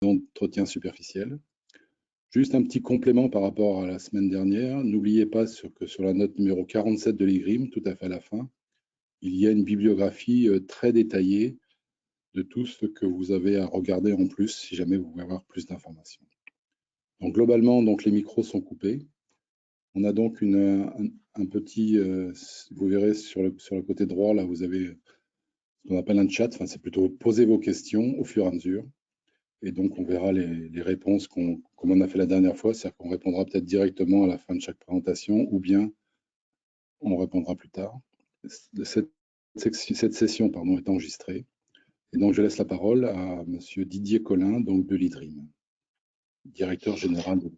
d'entretien superficiel. Juste un petit complément par rapport à la semaine dernière. N'oubliez pas que sur la note numéro 47 de l'IGRIM, tout à fait à la fin, il y a une bibliographie très détaillée de tout ce que vous avez à regarder en plus si jamais vous voulez avoir plus d'informations. Donc globalement, donc, les micros sont coupés. On a donc un petit, vous verrez sur le côté droit, là, vous avez ce qu'on appelle un chat. Enfin, c'est plutôt poser vos questions au fur et à mesure. Et donc, on verra les réponses comme on a fait la dernière fois, c'est-à-dire qu'on répondra peut-être directement à la fin de chaque présentation ou bien on répondra plus tard. Cette session est enregistrée. Et donc, je laisse la parole à Monsieur Didier Collin, donc de l'IDRIM, directeur général de...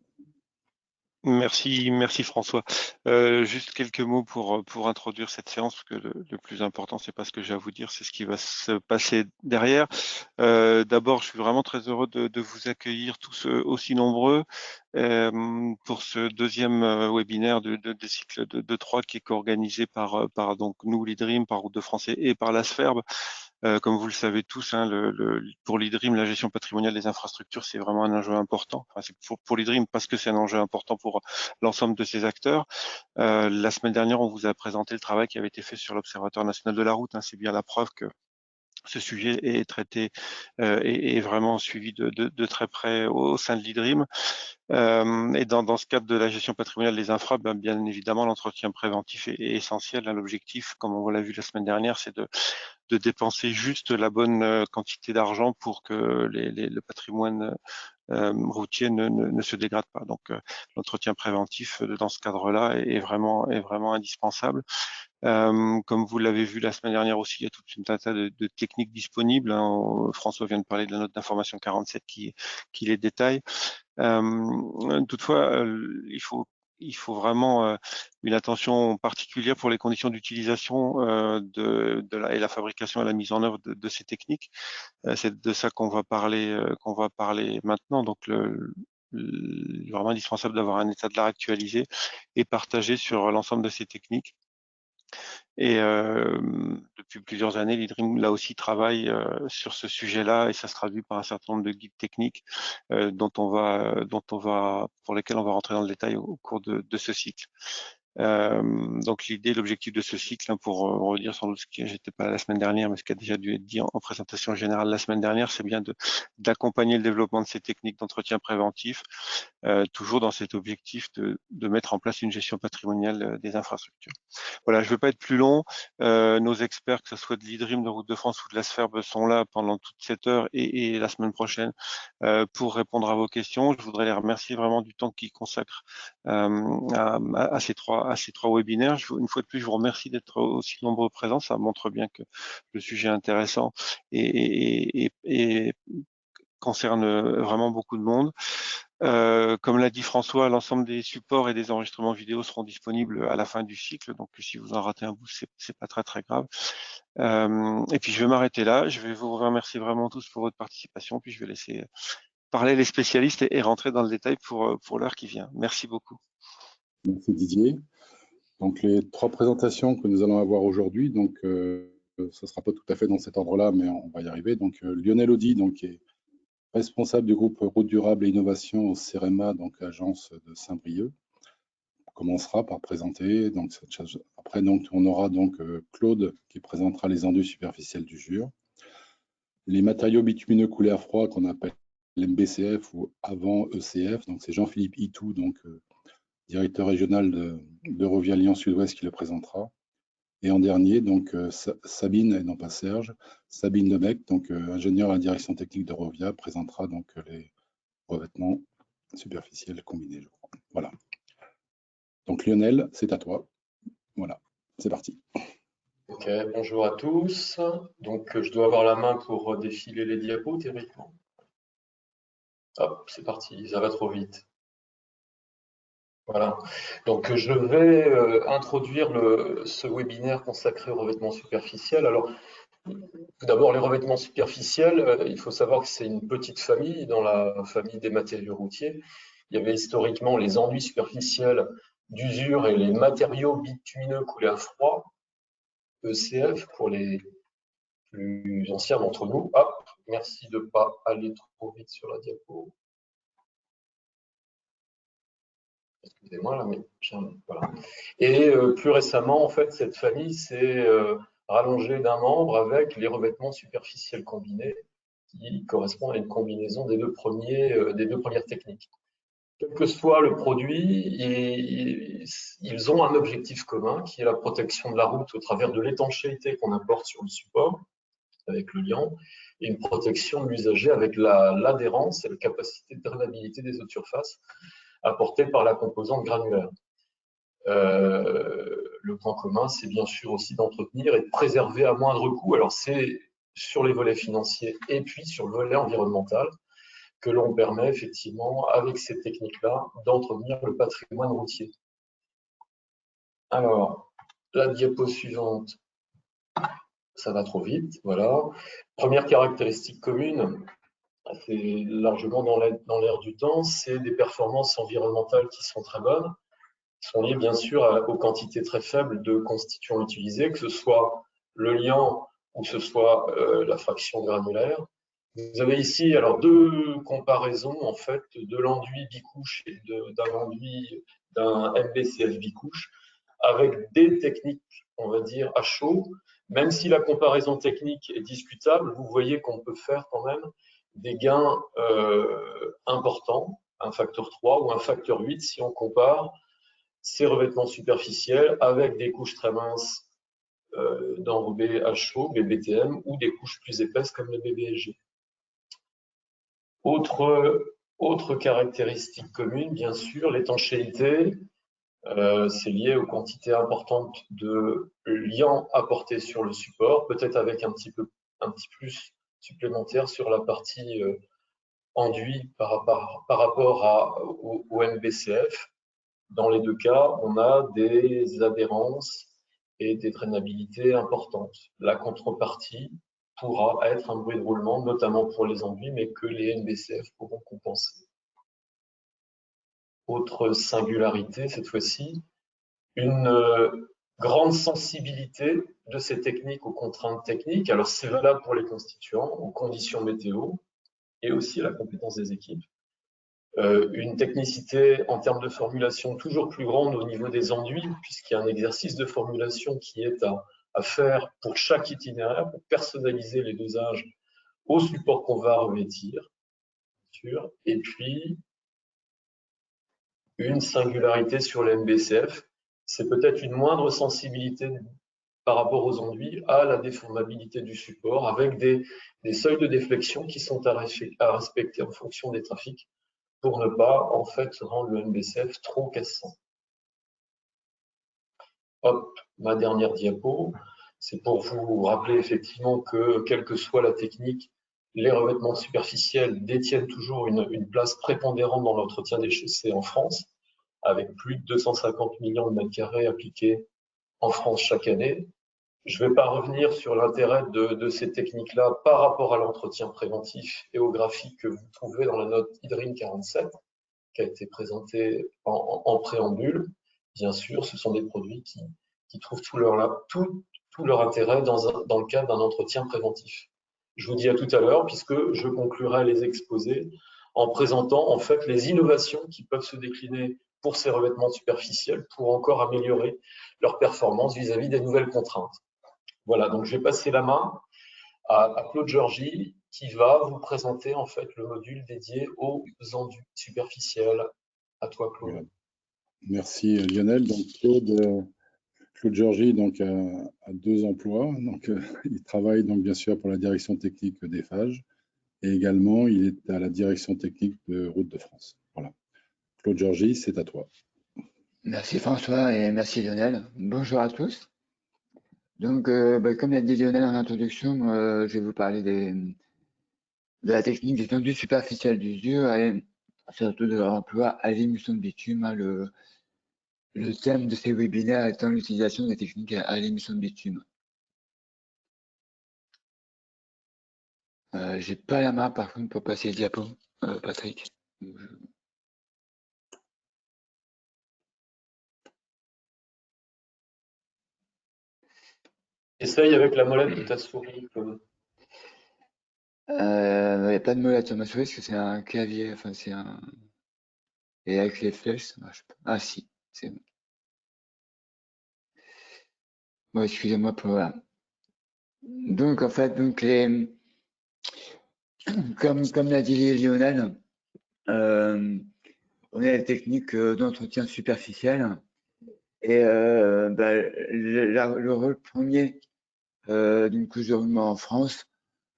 Merci François. Juste quelques mots pour introduire cette séance, parce que le plus important, c'est pas ce que j'ai à vous dire, c'est ce qui va se passer derrière. D'abord, je suis vraiment très heureux de vous accueillir tous aussi nombreux pour ce deuxième webinaire des cycles de 3 qui est co-organisé par donc nous, l'IDRIM, par Route de France et par l'ASFERB. Comme vous le savez tous, hein, pour l'IDRIM, la gestion patrimoniale des infrastructures, c'est vraiment un enjeu important. Enfin, c'est pour l'IDRIM parce que c'est un enjeu important pour l'ensemble de ces acteurs. La semaine dernière, on vous a présenté le travail qui avait été fait sur l'Observatoire national de la route. Hein, c'est bien la preuve que ce sujet est traité et vraiment suivi de très près au sein de l'IDRIM. Et dans ce cadre de la gestion patrimoniale des infra, bien évidemment, l'entretien préventif est essentiel. L'objectif, comme on l'a vu la semaine dernière, c'est de dépenser juste la bonne quantité d'argent pour que le patrimoine routier ne se dégrade pas. Donc l'entretien préventif dans ce cadre-là est vraiment indispensable. Comme vous l'avez vu la semaine dernière aussi, il y a toute une tas de techniques disponibles. Hein. François vient de parler de la note d'information 47 qui les détaille. Toutefois, il faut vraiment une attention particulière pour les conditions d'utilisation et la fabrication et la mise en œuvre de ces techniques. C'est de ça qu'on va parler maintenant. Donc, vraiment indispensable d'avoir un état de l'art actualisé et partagé sur l'ensemble de ces techniques. Et depuis plusieurs années, l'IDRIM là aussi travaille sur ce sujet-là et ça se traduit par un certain nombre de guides techniques pour lesquels on va rentrer dans le détail au cours de ce cycle. Donc l'objectif de ce cycle, hein, pour redire sans doute ce qui j'étais pas la semaine dernière, mais ce qui a déjà dû être dit en présentation générale la semaine dernière, c'est bien d'accompagner le développement de ces techniques d'entretien préventif, toujours dans cet objectif de mettre en place une gestion patrimoniale des infrastructures. Voilà, je ne veux pas être plus long. Nos experts, que ce soit de l'IDRIM, de Route de France ou de l'ASFERB, sont là pendant toute cette heure et la semaine prochaine pour répondre à vos questions. Je voudrais les remercier vraiment du temps qu'ils consacrent à ces trois webinaires. Une fois de plus, je vous remercie d'être aussi nombreux présents. Ça montre bien que le sujet est intéressant et concerne vraiment beaucoup de monde. Comme l'a dit François, l'ensemble des supports et des enregistrements vidéo seront disponibles à la fin du cycle. Donc, si vous en ratez un bout, c'est pas très grave. Et puis, je vais m'arrêter là. Je vais vous remercier vraiment tous pour votre participation. Puis, je vais laisser parler les spécialistes et rentrer dans le détail pour l'heure qui vient. Merci beaucoup. Merci Didier. Donc, les 3 présentations que nous allons avoir aujourd'hui, donc, ça ne sera pas tout à fait dans cet ordre-là, mais on va y arriver. Donc, Lionel Audy, donc, qui est responsable du groupe Route Durable et Innovation au CEREMA, donc agence de Saint-Brieuc, commencera par présenter. Donc, après, donc, on aura donc Claude qui présentera les enduits superficiels du Jure, les matériaux bitumineux coulés à froid qu'on appelle l'MBCF ou avant ECF. Donc, c'est Jean-Philippe Itou, donc directeur régional de Revia Lyon Sud-Ouest qui le présentera. Et en dernier, donc Sabine, et non pas Serge, Sabine Demecq, donc ingénieure à la direction technique de Revia, présentera donc les revêtements superficiels combinés, je crois. Voilà. Donc Lionel, c'est à toi. Voilà, c'est parti. Ok, bonjour à tous. Donc je dois avoir la main pour défiler les diapos théoriquement. Hop, c'est parti, ça va trop vite. Voilà, donc je vais introduire ce webinaire consacré aux revêtements superficiels. Alors, tout d'abord, les revêtements superficiels, il faut savoir que c'est une petite famille dans la famille des matériaux routiers. Il y avait historiquement les enduits superficiels d'usure et les matériaux bitumineux coulés à froid, ECF pour les plus anciens d'entre nous. Hop, merci de ne pas aller trop vite sur la diapo. Excusez-moi là, mais voilà. Et plus récemment, en fait, cette famille s'est rallongée d'un membre avec les revêtements superficiels combinés, qui correspondent à une combinaison des deux premières techniques. Quel que soit le produit, ils ont un objectif commun qui est la protection de la route au travers de l'étanchéité qu'on apporte sur le support avec le liant et une protection de l'usager avec l'adhérence et la capacité de drainabilité des eaux de surface apportée par la composante granulaire. Le point commun, c'est bien sûr aussi d'entretenir et de préserver à moindre coût. Alors c'est sur les volets financiers et puis sur le volet environnemental que l'on permet effectivement, avec ces techniques-là, d'entretenir le patrimoine routier. Alors, la diapo suivante, ça va trop vite, voilà. Première caractéristique commune, c'est largement dans l'air du temps, c'est des performances environnementales qui sont très bonnes, qui sont liées bien sûr aux quantités très faibles de constituants utilisés, que ce soit le liant ou que ce soit la fraction granulaire. Vous avez ici alors deux comparaisons en fait de l'enduit bicouche et d'un MBCF bicouche avec des techniques, on va dire, à chaud. Même si la comparaison technique est discutable, vous voyez qu'on peut faire quand même des gains importants, un facteur 3 ou un facteur 8 si on compare ces revêtements superficiels avec des couches très minces d'enrobé à chaud, BBTM, ou des couches plus épaisses comme le BBSG. Autre caractéristique commune, bien sûr, l'étanchéité. C'est lié aux quantités importantes de liants apportés sur le support, peut-être avec un petit plus supplémentaire sur la partie enduit par rapport au MBCF. Dans les deux cas, on a des adhérences et des drainabilités importantes. La contrepartie pourra être un bruit de roulement, notamment pour les enduits, mais que les NBCF pourront compenser. Autre singularité, cette fois-ci, une grande sensibilité de ces techniques aux contraintes techniques. Alors, c'est valable pour les constituants, aux conditions météo, et aussi à la compétence des équipes. Une technicité en termes de formulation toujours plus grande au niveau des enduits, puisqu'il y a un exercice de formulation qui est à faire pour chaque itinéraire, pour personnaliser les dosages au support qu'on va revêtir. Et puis, une singularité sur le MBCF, c'est peut-être une moindre sensibilité par rapport aux enduits à la déformabilité du support, avec des seuils de déflexion qui sont à respecter en fonction des trafics, pour ne pas en fait rendre le MBCF trop cassant. Hop, ma dernière diapo, c'est pour vous rappeler effectivement que quelle que soit la technique, les revêtements superficiels détiennent toujours une place prépondérante dans l'entretien des chaussées en France, avec plus de 250 millions de mètres carrés appliqués en France chaque année. Je ne vais pas revenir sur l'intérêt de ces techniques-là par rapport à l'entretien préventif et au graphique que vous trouvez dans la note IDRIN 47, qui a été présenté en préambule. Bien sûr, ce sont des produits qui trouvent tout leur intérêt dans le cadre d'un entretien préventif. Je vous dis à tout à l'heure, puisque je conclurai les exposés en présentant en fait les innovations qui peuvent se décliner pour ces revêtements superficiels pour encore améliorer leur performance vis-à-vis des nouvelles contraintes. Voilà, donc je vais passer la main à Claude Georgie, qui va vous présenter en fait le module dédié aux enduits superficiels. À toi, Claude. Voilà. Merci Lionel. Donc Claude Georgie donc a 2 emplois. Donc il travaille donc bien sûr pour la direction technique d'Eiffage et également il est à la direction technique de Route de France. Voilà. Claude Georgie, c'est à toi. Merci François et merci Lionel. Bonjour à tous. Donc, comme l'a dit Lionel en introduction, je vais vous parler de la technique des enduits superficiels d'usure et surtout de leur emploi à l'émission de bitume. Le thème de ces webinaires étant l'utilisation des techniques à l'émission de bitume. J'ai pas la main par contre pour passer le diapo, Patrick. Essaye avec la molette de ta souris. Il n'y a pas de molette sur ma souris parce que c'est un clavier, enfin c'est un... Et avec les flèches, ça marche pas. Ah si, c'est bon. Bon, excusez-moi pour... Voilà. Donc en fait, donc comme l'a dit Lionel, on a des techniques d'entretien superficiel et bah, le rôle premier d'une couche de roulement en France,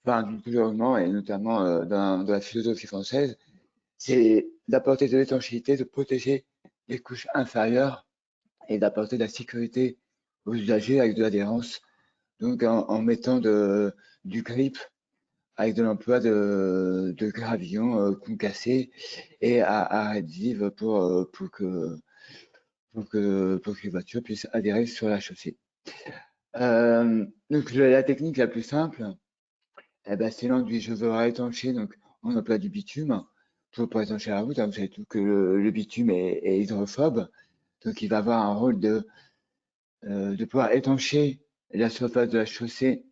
enfin d'une couche de roulement et notamment dans la philosophie française, c'est d'apporter de l'étanchéité, de protéger les couches inférieures et d'apporter de la sécurité aux usagers avec de l'adhérence, donc en mettant du grip avec de l'emploi de gravillons concassés et à adhésifs pour que les voitures puissent adhérer sur la chaussée. Donc la technique la plus simple, eh ben, c'est l'enduit. Je veux étancher, donc on emploie du bitume pour étancher la route. Hein, vous savez tout que le bitume est hydrophobe, donc il va avoir un rôle de pouvoir étancher la surface de la chaussée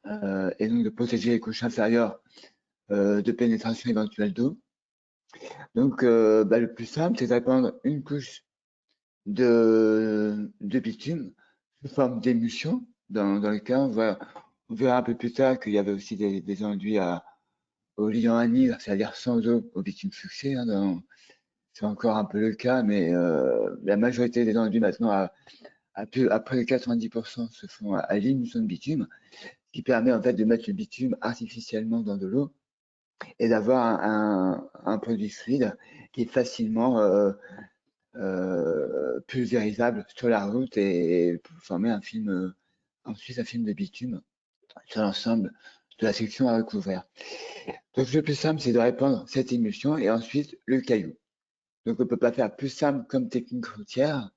et donc de protéger les couches inférieures de pénétration éventuelle d'eau. Donc bah, le plus simple, c'est d'apprendre une couche de bitume sous forme d'émulsion, dans le cas, on verra un peu plus tard qu'il y avait aussi des enduits au liant anhydre, c'est-à-dire sans eau, au bitume fluxé. Hein, c'est encore un peu le cas, mais la majorité des enduits maintenant, à près de 90%, se font à l'émulsion de bitume, ce qui permet en fait de mettre le bitume artificiellement dans de l'eau et d'avoir un produit fluide qui est facilement pulvérisable sur la route et pour former ensuite un film de bitume sur l'ensemble de la section à recouvert. Donc le plus simple, c'est de répandre cette émulsion et ensuite le caillou. Donc on ne peut pas faire plus simple comme technique routière,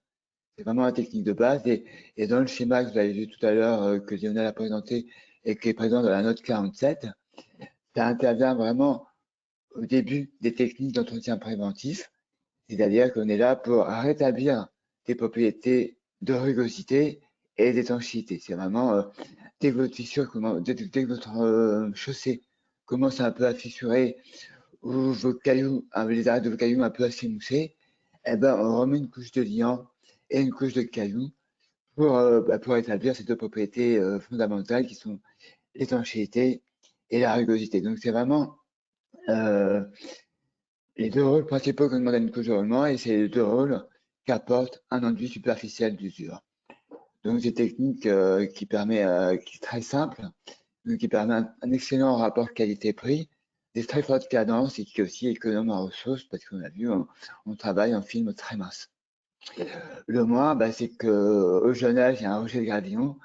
c'est vraiment la technique de base et dans le schéma que vous avez vu tout à l'heure que Lionel a présenté et qui est présent dans la note 47, ça intervient vraiment au début des techniques d'entretien préventif, c'est-à-dire qu'on est là pour rétablir des propriétés de rugosité et d'étanchéité. C'est vraiment dès que votre fissure, dès que votre chaussée commence un peu à fissurer ou vos cailloux, les arêtes de vos cailloux un peu à s'émousser, eh ben, on remet une couche de liant et une couche de cailloux pour établir ces deux propriétés fondamentales qui sont l'étanchéité et la rugosité. Donc c'est vraiment les deux rôles principaux qu'on demande à une couche de roulement et c'est les deux rôles qu'apporte un enduit superficiel d'usure. Donc c'est une technique qui est très simple, donc qui permet un excellent rapport qualité-prix, des très fortes cadences et qui est aussi économe en ressources parce qu'on a vu, on travaille en film très mince. Le moins, bah, c'est qu'au jeune âge, il y a un rejet de gravillon.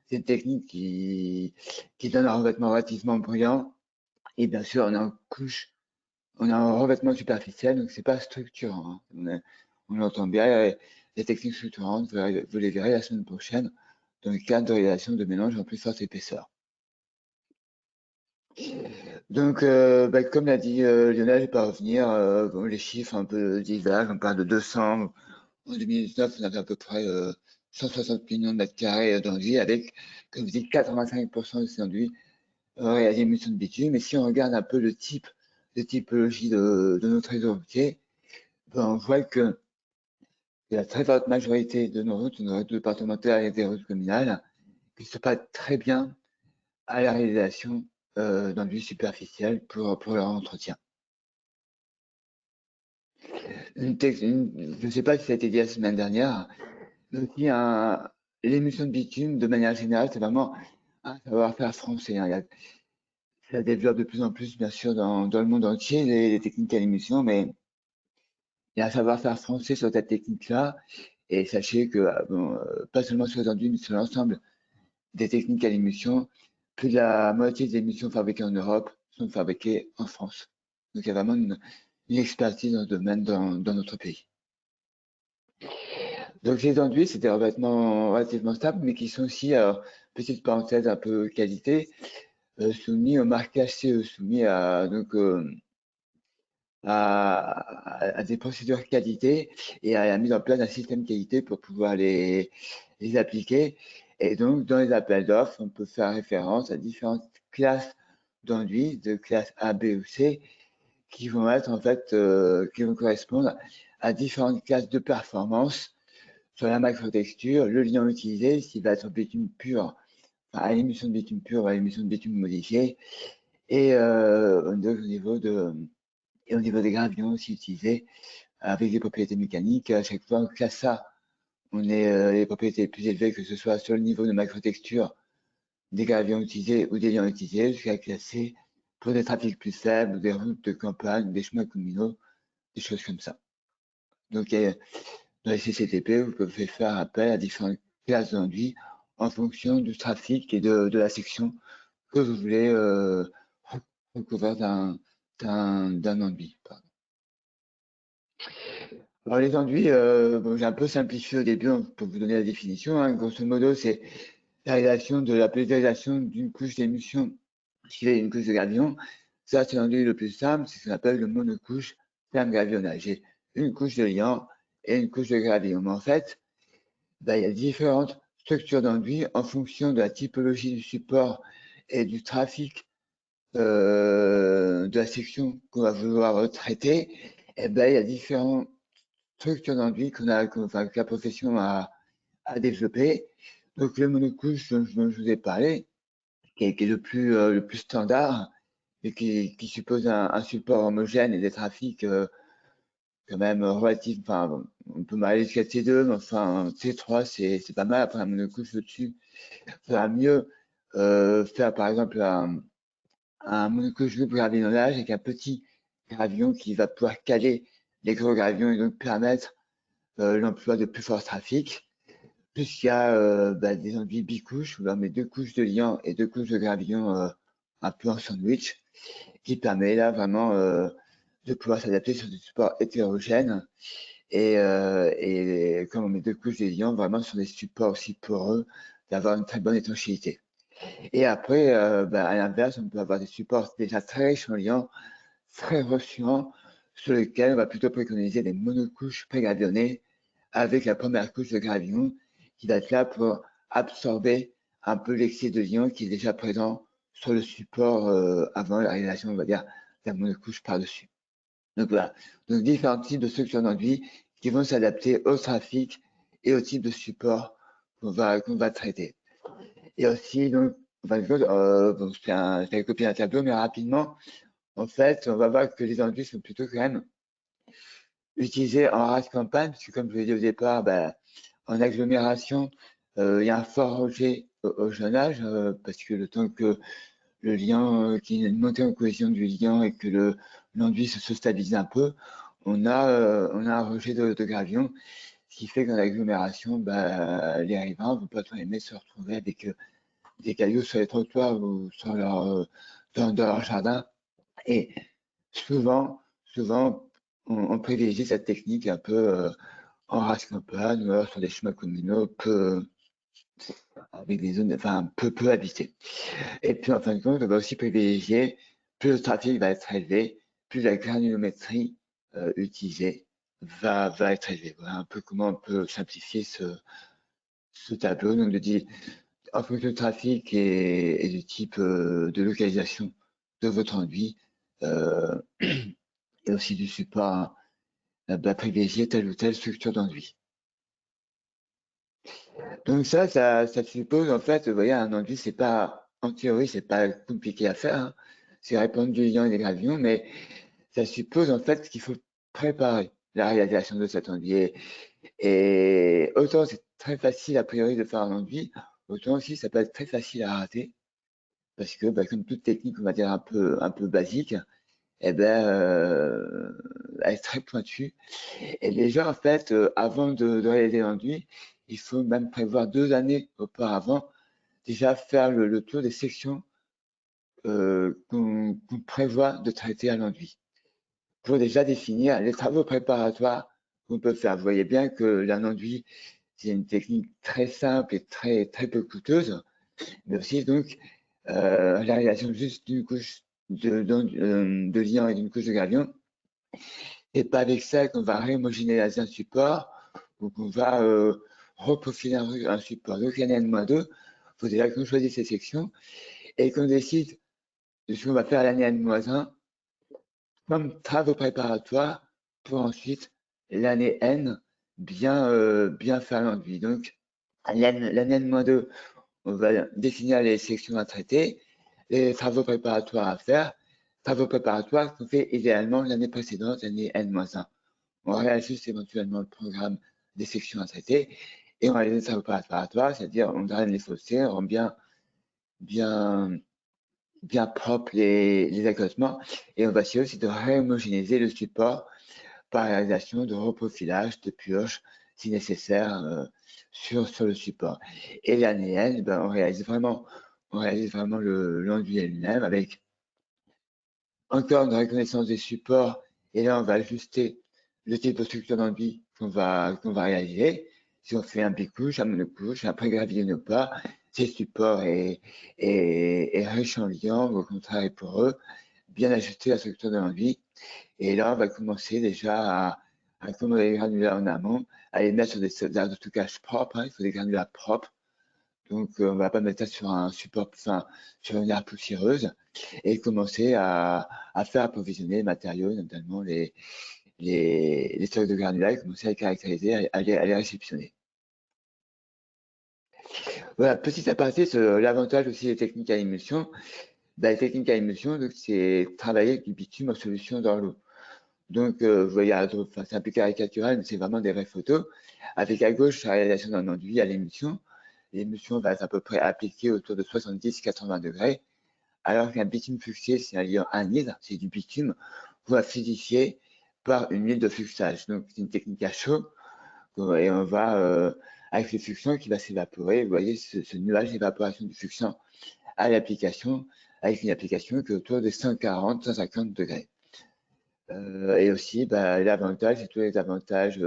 C'est une technique qui donne un revêtement relativement brillant et bien sûr, on a un revêtement superficiel, donc c'est pas structurant. Hein. On l'entend bien. Les techniques structurantes, vous les verrez la semaine prochaine dans le cadre de réalisation de mélange en plus forte épaisseur. Donc, bah, comme l'a dit Lionel, je ne vais pas revenir. Bon, les chiffres un peu divergent. On parle de 200. En 2019, on avait à peu près 160 millions de mètres carrés d'enduit avec, comme je dis, 85% de ces enduits à l'émission de bitume. Et si on regarde un peu de typologie de notre réseau routier, ben on voit que la très forte majorité de nos routes départementales et des routes communales, qui se passent très bien à la réalisation d'enduits superficiels pour leur entretien. Je ne sais pas si ça a été dit la semaine dernière, mais aussi l'émission de bitume, de manière générale, c'est vraiment un savoir-faire français. Hein. Ça développe de plus en plus, bien sûr, dans le monde entier, les techniques à l'émission, mais il y a un savoir-faire français sur cette technique-là. Et sachez que, bon, pas seulement sur les enduits, mais sur l'ensemble des techniques à l'émission, plus de la moitié des émissions fabriquées en Europe sont fabriquées en France. Donc il y a vraiment une expertise dans ce domaine dans notre pays. Donc les enduits, c'est des revêtements relativement stables, mais qui sont aussi, petite parenthèse un peu qualité, soumis au marquage CE, soumis à des procédures qualité et à la mise en place d'un système qualité pour pouvoir les appliquer. Et donc, dans les appels d'offres, on peut faire référence à différentes classes d'enduit de classe A, B ou C qui vont être en fait, qui vont correspondre à différentes classes de performance sur la macrotexture, le liant utilisé, s'il va être bitume pur, enfin, à l'émission de bitume pur ou à l'émission de bitume modifié, et au niveau des gravions aussi utilisés avec des propriétés mécaniques. À chaque fois, en classe A, on est les propriétés les plus élevées, que ce soit sur le niveau de macrotexture des gravions utilisés ou des liants utilisés, jusqu'à classe C pour des trafics plus faibles, des routes de campagne, des chemins communaux, des choses comme ça. Donc, dans les CCTP, vous pouvez faire appel à différentes classes d'enduit en fonction du trafic et de la section que vous voulez recouvrir d'un enduit. Pardon. Alors les enduits, bon, j'ai un peu simplifié au début pour vous donner la définition. Hein. Grosso modo, c'est la réalisation de la pulvérisation d'une couche d'émulsion suivie d'une couche de gravillon. Ça, c'est l'enduit le plus simple, c'est ce qu'on appelle le monocouche ferme gravillonnage. J'ai une couche de liant et une couche de gravillon. Mais en fait, il y a différentes structures d'enduit en fonction de la typologie du support et du trafic de la section qu'on va vouloir traiter. Et il y a différentes structures d'enduit que la profession a développé. Donc le monocouche dont je vous ai parlé, qui est le plus standard et qui suppose un support homogène et des trafics quand même relatifs. Enfin, on peut aller jusqu'à T2, mais enfin T3 c'est pas mal. Après un monocouche au-dessus, ça va mieux faire par exemple un monocouche de gravillonnage avec un petit gravillon qui va pouvoir caler les gros gravions et donc permettre l'emploi de plus forts trafics. Jusqu'à des enduits bicouches, où on met 2 couches de liant et 2 couches de gravillon un peu en sandwich, qui permet là vraiment de pouvoir s'adapter sur des supports hétérogènes. Et comme on met 2 couches de liant, vraiment sur des supports aussi poreux, d'avoir une très bonne étanchéité. Et après, à l'inverse, on peut avoir des supports déjà très riches en liant, très ressuants, sur lesquels on va plutôt préconiser des monocouches pré-gravillonnées avec la première couche de gravillon qui va être là pour absorber un peu l'excès de liant qui est déjà présent sur le support avant la réalisation, on va dire, de la monocouche par-dessus. Donc voilà, donc différents types de structures d'enduit qui vont s'adapter au trafic et au type de support qu'on va traiter. Et aussi, donc, je vais copier un tableau, mais rapidement, en fait, on va voir que les enduits sont plutôt quand même utilisés en race campagne, parce que comme je l'ai dit au départ, en agglomération, il y a un fort rejet au jeune âge, parce que le temps que le lien, qu'il y ait une montée en cohésion du lien et que l'enduit se stabilise un peu, on a un rejet de gravillon, ce qui fait qu'en agglomération, les riverains vont pas trop aimer se retrouver avec des cailloux sur les trottoirs ou sur dans leur jardin. Et souvent, on privilégie cette technique un peu en race campagne ou alors sur des chemins communaux avec des zones peu habitées. Et puis en fin de compte, on va aussi privilégier, plus le trafic va être élevé, plus la granulométrie utilisée va être élevée. Voilà un peu comment on peut simplifier ce tableau. Donc, en fonction du trafic et du type de localisation de votre enduit et aussi du support, privilégier telle ou telle structure d'enduit. Donc ça suppose en fait, vous voyez, un enduit, c'est pas, en théorie, c'est pas compliqué à faire. Hein. C'est répandre du liant et des gravillons, mais ça suppose en fait qu'il faut préparer la réalisation de cet enduit. Et autant c'est très facile a priori de faire un enduit, autant aussi ça peut être très facile à rater. Parce que comme toute technique, on va dire un peu basique, elle est très pointue. Et déjà, en fait, avant de réaliser l'enduit, il faut même prévoir 2 années auparavant, déjà faire le tour des sections qu'on prévoit de traiter à l'enduit, pour déjà définir les travaux préparatoires qu'on peut faire. Vous voyez bien que l'enduit, c'est une technique très simple et très peu coûteuse, mais aussi donc la réalisation juste d'une couche de liant et d'une couche de gravillon. Et pas avec ça qu'on va réhomogénéiser un support ou qu'on va reprofiler un support. Donc il y en a -2. Il faut déjà qu'on choisisse ces sections et qu'on décide de ce qu'on va faire l'année N-1 comme travaux préparatoires pour ensuite l'année N bien faire l'enduit. Donc, l'année N-2, on va définir les sections à traiter, les travaux préparatoires à faire, travaux préparatoires qu'on fait idéalement l'année précédente, l'année N-1. On réajuste éventuellement le programme des sections à traiter et on réalise les travaux préparatoires, c'est-à-dire on draine les fossés, on rend bien propre les accotements et on va essayer aussi de réhomogénéiser le support par réalisation de reprofilage, de purge si nécessaire sur le support. Et l'année N, on réalise vraiment l'enduit lui-même avec encore une reconnaissance des supports et là on va ajuster le type de structure d'enduit qu'on va réaliser. Si on fait un bicouche, un monocouche, un pré-gravier ou pas, ces supports est riche en liant, au contraire est poreux, bien ajuster la structure de l'enduit. Et là, on va commencer déjà à accommoder les granulats en amont, à les mettre sur des arcs de stockage propres. Il faut des granulats propres. Donc, on ne va pas mettre ça sur un support, enfin, sur une arc poussiéreuse et commencer à faire approvisionner les matériaux, notamment les stocks de granulats, et commencer à les caractériser, à les réceptionner. Voilà, petit aparté sur l'avantage aussi des techniques à émulsion. Les techniques à émulsion, c'est travailler avec du bitume en solution dans l'eau. Donc, vous voyez, c'est un peu caricatural, mais c'est vraiment des vraies photos. Avec à gauche la réalisation d'un enduit à l'émulsion. L'émulsion va être à peu près appliquée autour de 70-80 degrés, alors qu'un bitume fluxé, c'est un liant anhydre, c'est du bitume, qu'on va fluidifier par une huile de fluxage. Donc, c'est une technique à chaud, et on va, avec le fluxant qui va s'évaporer, vous voyez ce nuage d'évaporation du fluxant à l'application, avec une application qui est autour de 140-150 degrés. Et aussi, l'avantage, c'est tous les avantages,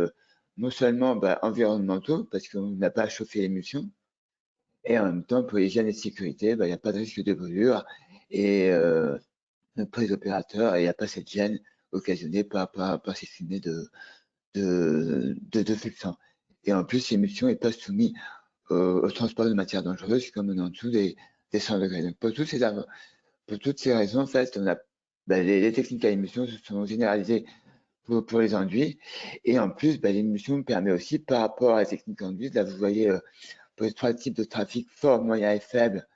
non seulement environnementaux, parce qu'on n'a pas à chauffer l'émulsion, et en même temps, pour l'hygiène et sécurité, il n'y a pas de risque de brûlure, et pour les opérateurs, il n'y a pas cette gêne occasionnée par ces fumées de fluxant. Et en plus, l'émulsion n'est pas soumise au transport de matières dangereuses, comme en dessous des 100 degrés. Donc, pour toutes ces raisons, en fait, on a, les techniques à émulsion se sont généralisées pour les enduits. Et en plus, l'émulsion permet aussi, par rapport à la technique enduit, là, vous voyez, pour les trois types de trafic fort, moyen et faible,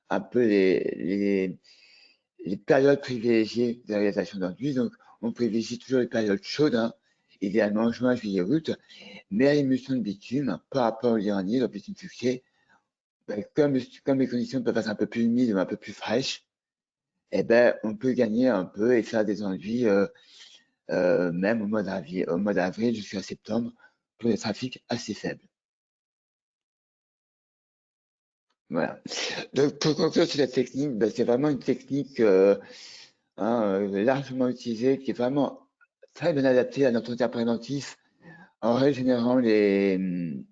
un peu les périodes privilégiées de réalisation d'enduit. Donc, on privilégie toujours les périodes chaudes, idéalement juin, juillet, août. Mais à l'émulsion de bitume, par rapport au liant anhydre, au bitume fluxé, comme les conditions peuvent être un peu plus humides ou un peu plus fraîches, on peut gagner un peu et faire des enduits même au mois d'avril jusqu'à septembre pour des trafics assez faibles. Voilà. Donc, pour conclure sur cette technique, c'est vraiment une technique largement utilisée, qui est vraiment très bien adaptée à l'entretien préventif en régénérant les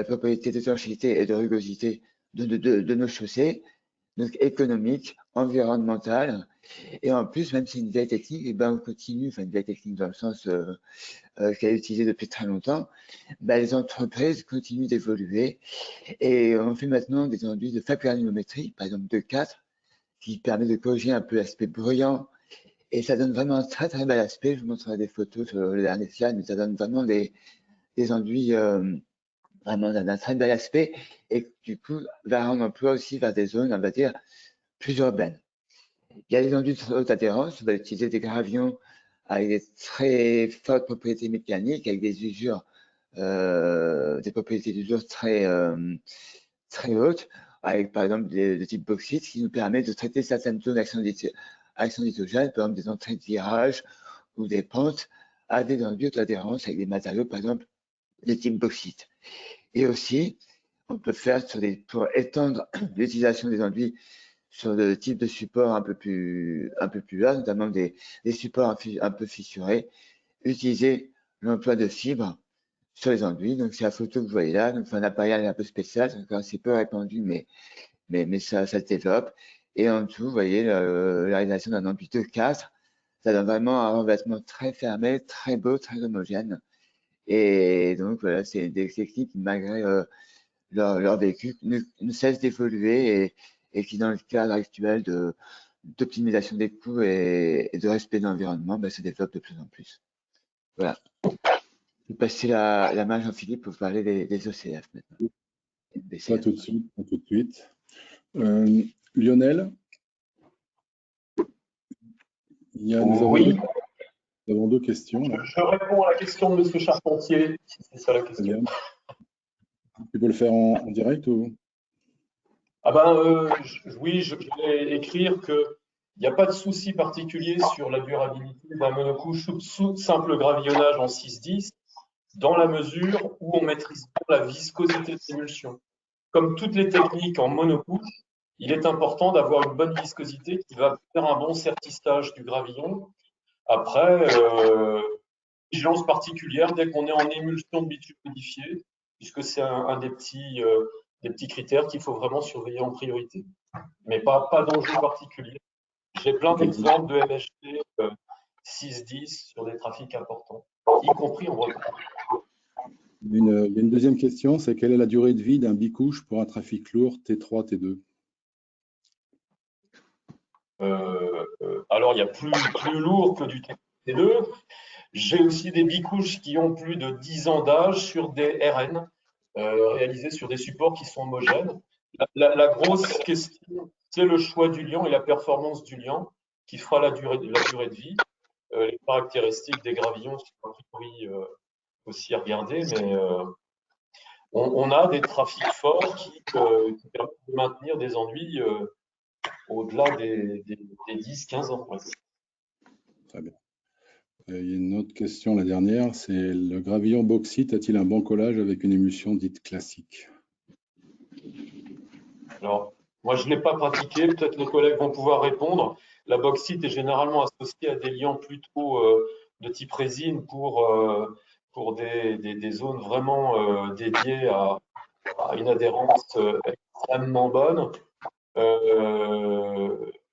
propriétés d'étanchéité et de rugosité de nos chaussées, donc économique, environnementale. Et en plus, même si c'est une vieille technique, on continue, enfin une vieille technique dans le sens qu'elle est utilisée depuis très longtemps, les entreprises continuent d'évoluer et on fait maintenant des enduits de faible granulométrie, par exemple de 4, qui permet de corriger un peu l'aspect bruyant et ça donne vraiment un très très bel aspect. Je vous montrerai des photos sur le dernier slide, mais ça donne vraiment des enduits vraiment d'un très bel aspect et du coup va rendre emploi aussi vers des zones, on va dire, plus urbaines. Il y a les enduits de haute adhérence, on va utiliser des gravions avec des très fortes propriétés mécaniques, avec des usures, des propriétés d'usure très hautes, avec par exemple de type bauxite, qui nous permet de traiter certaines zones d'action d'hydrogène, par exemple des entrées de virage ou des pentes, à des enduits de haute adhérence avec des matériaux, par exemple, de type bauxite. Et aussi, on peut faire pour étendre l'utilisation des enduits sur le type de support un peu plus bas, notamment des supports un peu fissurés, utiliser l'emploi de fibres sur les enduits. Donc, c'est la photo que vous voyez là. Donc, c'est un appareil un peu spécial, c'est encore assez peu répandu, mais ça se développe. Et en dessous, vous voyez la réalisation d'un enduit de 4. Ça donne vraiment un revêtement très fermé, très beau, très homogène. Et donc, voilà, c'est des techniques qui, malgré leur vécu, ne cessent d'évoluer et qui, dans le cadre actuel d'optimisation des coûts et de respect de l'environnement, se développe de plus en plus. Voilà. Je vais passer la main à Jean-Philippe pour parler des OCF maintenant. Pas tout de suite, pas tout de suite. Lionel, nous avons deux questions. Là. Je réponds à la question de M. Charpentier, si c'est ça la question. Tu peux le faire en direct ou? Oui, je vais écrire qu'il n'y a pas de souci particulier sur la durabilité d'un monocouche sous simple gravillonnage en 6-10, dans la mesure où on maîtrise la viscosité de l'émulsion. Comme toutes les techniques en monocouche, il est important d'avoir une bonne viscosité qui va faire un bon sertissage du gravillon. Après, vigilance particulière dès qu'on est en émulsion de bitume modifié, puisque c'est un des petits critères qu'il faut vraiment surveiller en priorité. Mais pas d'enjeu particulier. J'ai plein d'exemples de MHT 6-10 sur des trafics importants, y compris en Bretagne. Il y a une deuxième question, c'est quelle est la durée de vie d'un bicouche pour un trafic lourd T3, T2? Alors, il y a plus lourd que du T2. J'ai aussi des bicouches qui ont plus de 10 ans d'âge sur des RN réalisés sur des supports qui sont homogènes. La grosse question, c'est le choix du liant et la performance du liant qui fera la durée de vie. Les caractéristiques des gravillons sont a priori aussi à regarder, mais on a des trafics forts qui permettent de maintenir des enduits au-delà des 10-15 ans. Ouais. Très bien. Il y a une autre question, la dernière, c'est le gravillon bauxite a-t-il un bon collage avec une émulsion dite classique? Alors, moi, je ne l'ai pas pratiqué, peut-être nos collègues vont pouvoir répondre. La bauxite est généralement associée à des liants plutôt de type résine pour des zones vraiment dédiées à une adhérence extrêmement bonne.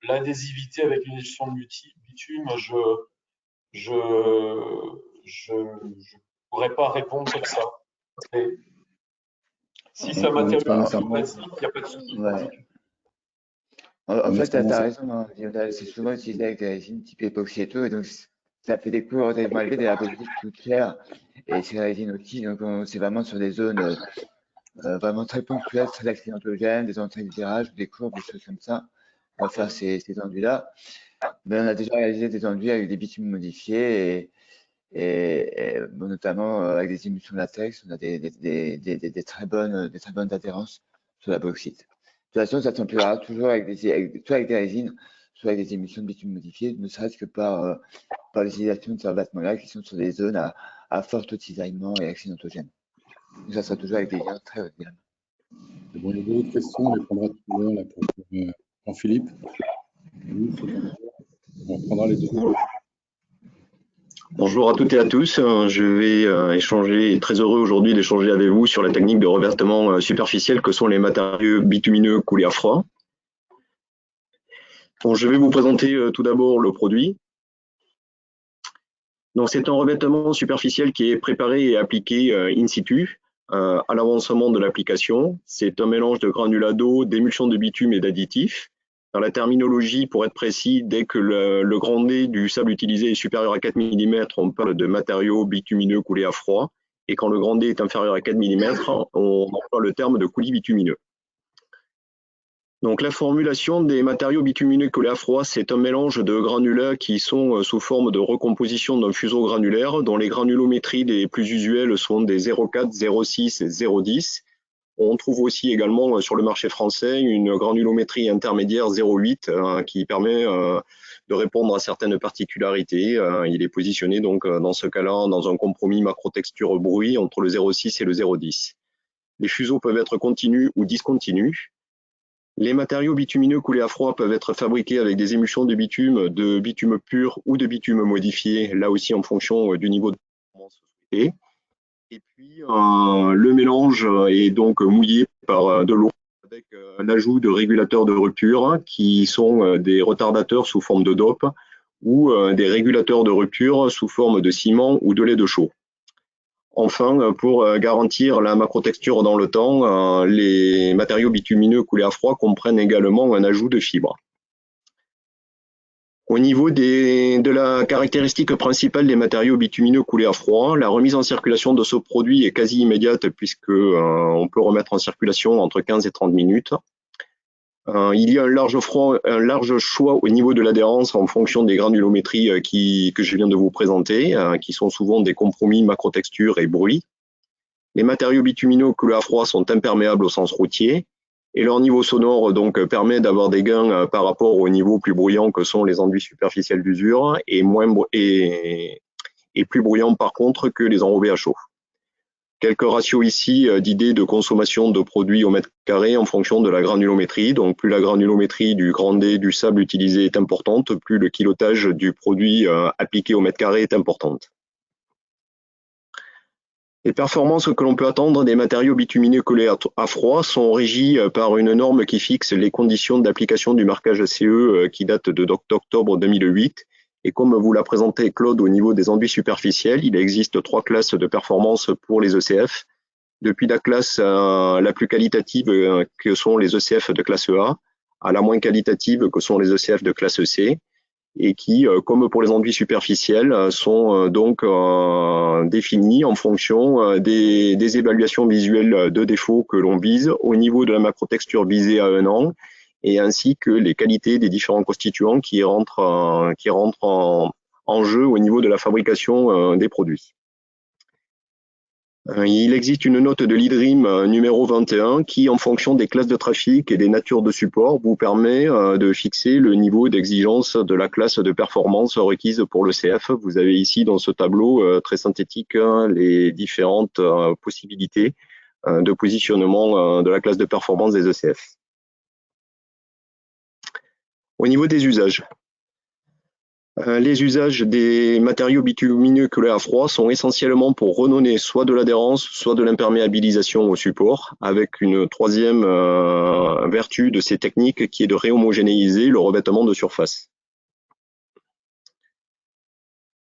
L'adhésivité avec une émulsion de bitume, je pourrais pas répondre comme ça. Si ça matérialise il n'y a pas de souci. Ouais. En fait, tu as raison, hein, c'est souvent utilisé avec des résines type époxy et tout, et donc ça fait des coûts relativement élevés, des bauxite coûte cher, et ces résines aussi, donc c'est vraiment sur des zones vraiment très ponctuelles, très accidentogènes, des entrées de virage, des courbes, des choses comme ça. On va faire ces enduits-là. Mais on a déjà réalisé des enduits avec des bitumes modifiés et notamment avec des émulsions latex, on a des très bonnes adhérences sur la bauxite. De toute façon, ça s'emploiera toujours soit avec des résines, soit avec des émulsions de bitume modifiées, ne serait-ce que par l'utilisation de ces revêtements-là qui sont sur des zones à fort cisaillement et accidentogènes. Donc, ça sera toujours avec des liens très haut de gamme. Bon, il y a d'autres questions, on les prendra tout à l'heure pour Jean-Philippe. On reprendra les deux. Bonjour à toutes et à tous. Je vais échanger, très heureux aujourd'hui d'échanger avec vous sur la technique de revêtement superficiel que sont les matériaux bitumineux coulés à froid. Bon, je vais vous présenter tout d'abord le produit. Donc, c'est un revêtement superficiel qui est préparé et appliqué in situ à l'avancement de l'application. C'est un mélange de granulats d'eau, d'émulsion de bitume et d'additifs. Dans la terminologie, pour être précis, dès que le grand D du sable utilisé est supérieur à 4 mm, on parle de matériaux bitumineux coulés à froid. Et quand le grand D est inférieur à 4 mm, on emploie le terme de coulis bitumineux. Donc la formulation des matériaux bitumineux coulés à froid, c'est un mélange de granulats qui sont sous forme de recomposition d'un fuseau granulaire, dont les granulométries les plus usuelles sont des 0,4, 0,6 et 0,10. On trouve aussi également sur le marché français une granulométrie intermédiaire 0,8 qui permet de répondre à certaines particularités. Il est positionné donc dans ce cas-là dans un compromis macro-texture bruit entre le 0,6 et le 0,10. Les fuseaux peuvent être continus ou discontinus. Les matériaux bitumineux coulés à froid peuvent être fabriqués avec des émulsions de bitume pur ou de bitume modifié, là aussi en fonction du niveau de performance souhaité. Et puis, le mélange est donc mouillé par de l'eau avec l'ajout de régulateurs de rupture qui sont des retardateurs sous forme de dope ou des régulateurs de rupture sous forme de ciment ou de lait de chaux. Enfin, pour garantir la macrotexture dans le temps, les matériaux bitumineux coulés à froid comprennent également un ajout de fibres. Au niveau de la caractéristique principale des matériaux bitumineux coulés à froid, la remise en circulation de ce produit est quasi immédiate puisque on peut remettre en circulation entre 15 et 30 minutes. Il y a un large choix au niveau de l'adhérence en fonction des granulométries que je viens de vous présenter, qui sont souvent des compromis macrotexture et bruit. Les matériaux bitumineux coulés à froid sont imperméables au sens routier et leur niveau sonore donc permet d'avoir des gains par rapport au niveau plus bruyant que sont les enduits superficiels d'usure et plus bruyants par contre que les enrobés à chaud. Quelques ratios ici d'idées de consommation de produits au mètre carré en fonction de la granulométrie. Donc plus la granulométrie du grand D du sable utilisé est importante, plus le kilotage du produit appliqué au mètre carré est importante. Les performances que l'on peut attendre des matériaux bitumineux collés à froid sont régies par une norme qui fixe les conditions d'application du marquage CE qui date d'octobre 2008. Et comme vous l'a présenté Claude au niveau des enduits superficiels, il existe 3 classes de performance pour les ECF. Depuis la classe la plus qualitative que sont les ECF de classe A, à la moins qualitative que sont les ECF de classe C, et qui, comme pour les enduits superficiels, sont donc définis en fonction des évaluations visuelles de défaut que l'on vise au niveau de la macrotexture visée à 1 an, et ainsi que les qualités des différents constituants qui rentrent en jeu au niveau de la fabrication des produits. Il existe une note de l'IDRIM numéro 21 qui, en fonction des classes de trafic et des natures de support, vous permet de fixer le niveau d'exigence de la classe de performance requise pour le CF. Vous avez ici dans ce tableau très synthétique les différentes possibilités de positionnement de la classe de performance des ECF. Au niveau des usages, les usages des matériaux bitumineux collés à froid sont essentiellement pour redonner soit de l'adhérence, soit de l'imperméabilisation au support, avec une troisième vertu de ces techniques qui est de réhomogénéiser le revêtement de surface.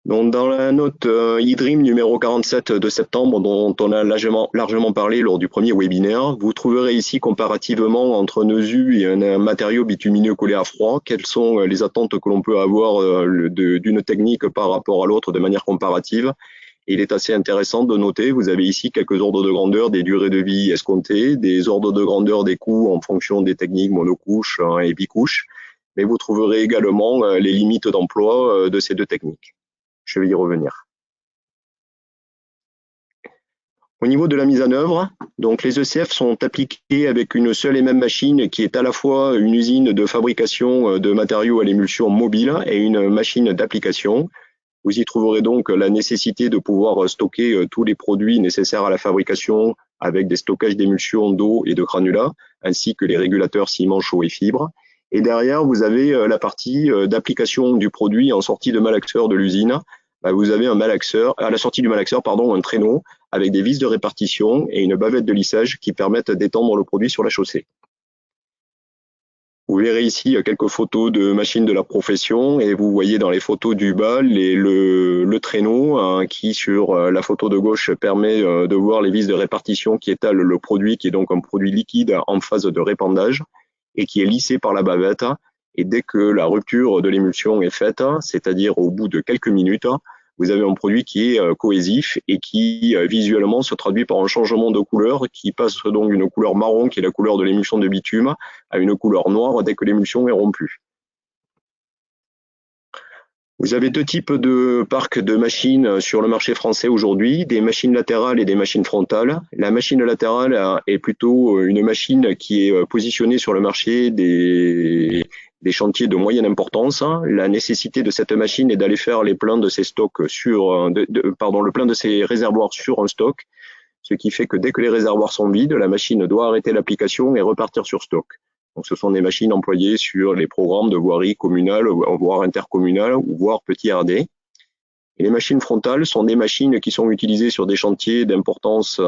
Donc, dans la note IDRIM numéro 47 de septembre, dont on a largement parlé lors du premier webinaire, vous trouverez ici comparativement entre un ESU et un matériau bitumineux collé à froid, quelles sont les attentes que l'on peut avoir d'une technique par rapport à l'autre de manière comparative. Et il est assez intéressant de noter, vous avez ici quelques ordres de grandeur des durées de vie escomptées, des ordres de grandeur des coûts en fonction des techniques monocouches et bicouches, mais vous trouverez également les limites d'emploi de ces deux techniques. Je vais y revenir. Au niveau de la mise en œuvre, donc les ECF sont appliqués avec une seule et même machine qui est à la fois une usine de fabrication de matériaux à l'émulsion mobile et une machine d'application. Vous y trouverez donc la nécessité de pouvoir stocker tous les produits nécessaires à la fabrication avec des stockages d'émulsion d'eau et de granulats, ainsi que les régulateurs ciment, chaux et fibres. Et derrière, vous avez la partie d'application du produit en sortie de malaxeur de l'usine. Vous avez un malaxeur, à la sortie du malaxeur, un traîneau avec des vis de répartition et une bavette de lissage qui permettent d'étendre le produit sur la chaussée. Vous verrez ici quelques photos de machines de la profession et vous voyez dans les photos du bas le traîneau qui, sur la photo de gauche, permet de voir les vis de répartition qui étalent le produit, qui est donc un produit liquide en phase de répandage et qui est lissé par la bavette. Et dès que la rupture de l'émulsion est faite, c'est-à-dire au bout de quelques minutes, vous avez un produit qui est cohésif et qui visuellement se traduit par un changement de couleur qui passe donc d'une couleur marron, qui est la couleur de l'émulsion de bitume, à une couleur noire dès que l'émulsion est rompue. Vous avez deux types de parcs de machines sur le marché français aujourd'hui, des machines latérales et des machines frontales. La machine latérale est plutôt une machine qui est positionnée sur le marché des chantiers de moyenne importance. La nécessité de cette machine est d'aller faire les pleins de ses stocks le plein de ses réservoirs sur un stock, ce qui fait que dès que les réservoirs sont vides, la machine doit arrêter l'application et repartir sur stock. Donc, ce sont des machines employées sur les programmes de voirie communale, voire intercommunale, ou voire petit RD. Et les machines frontales sont des machines qui sont utilisées sur des chantiers d'importance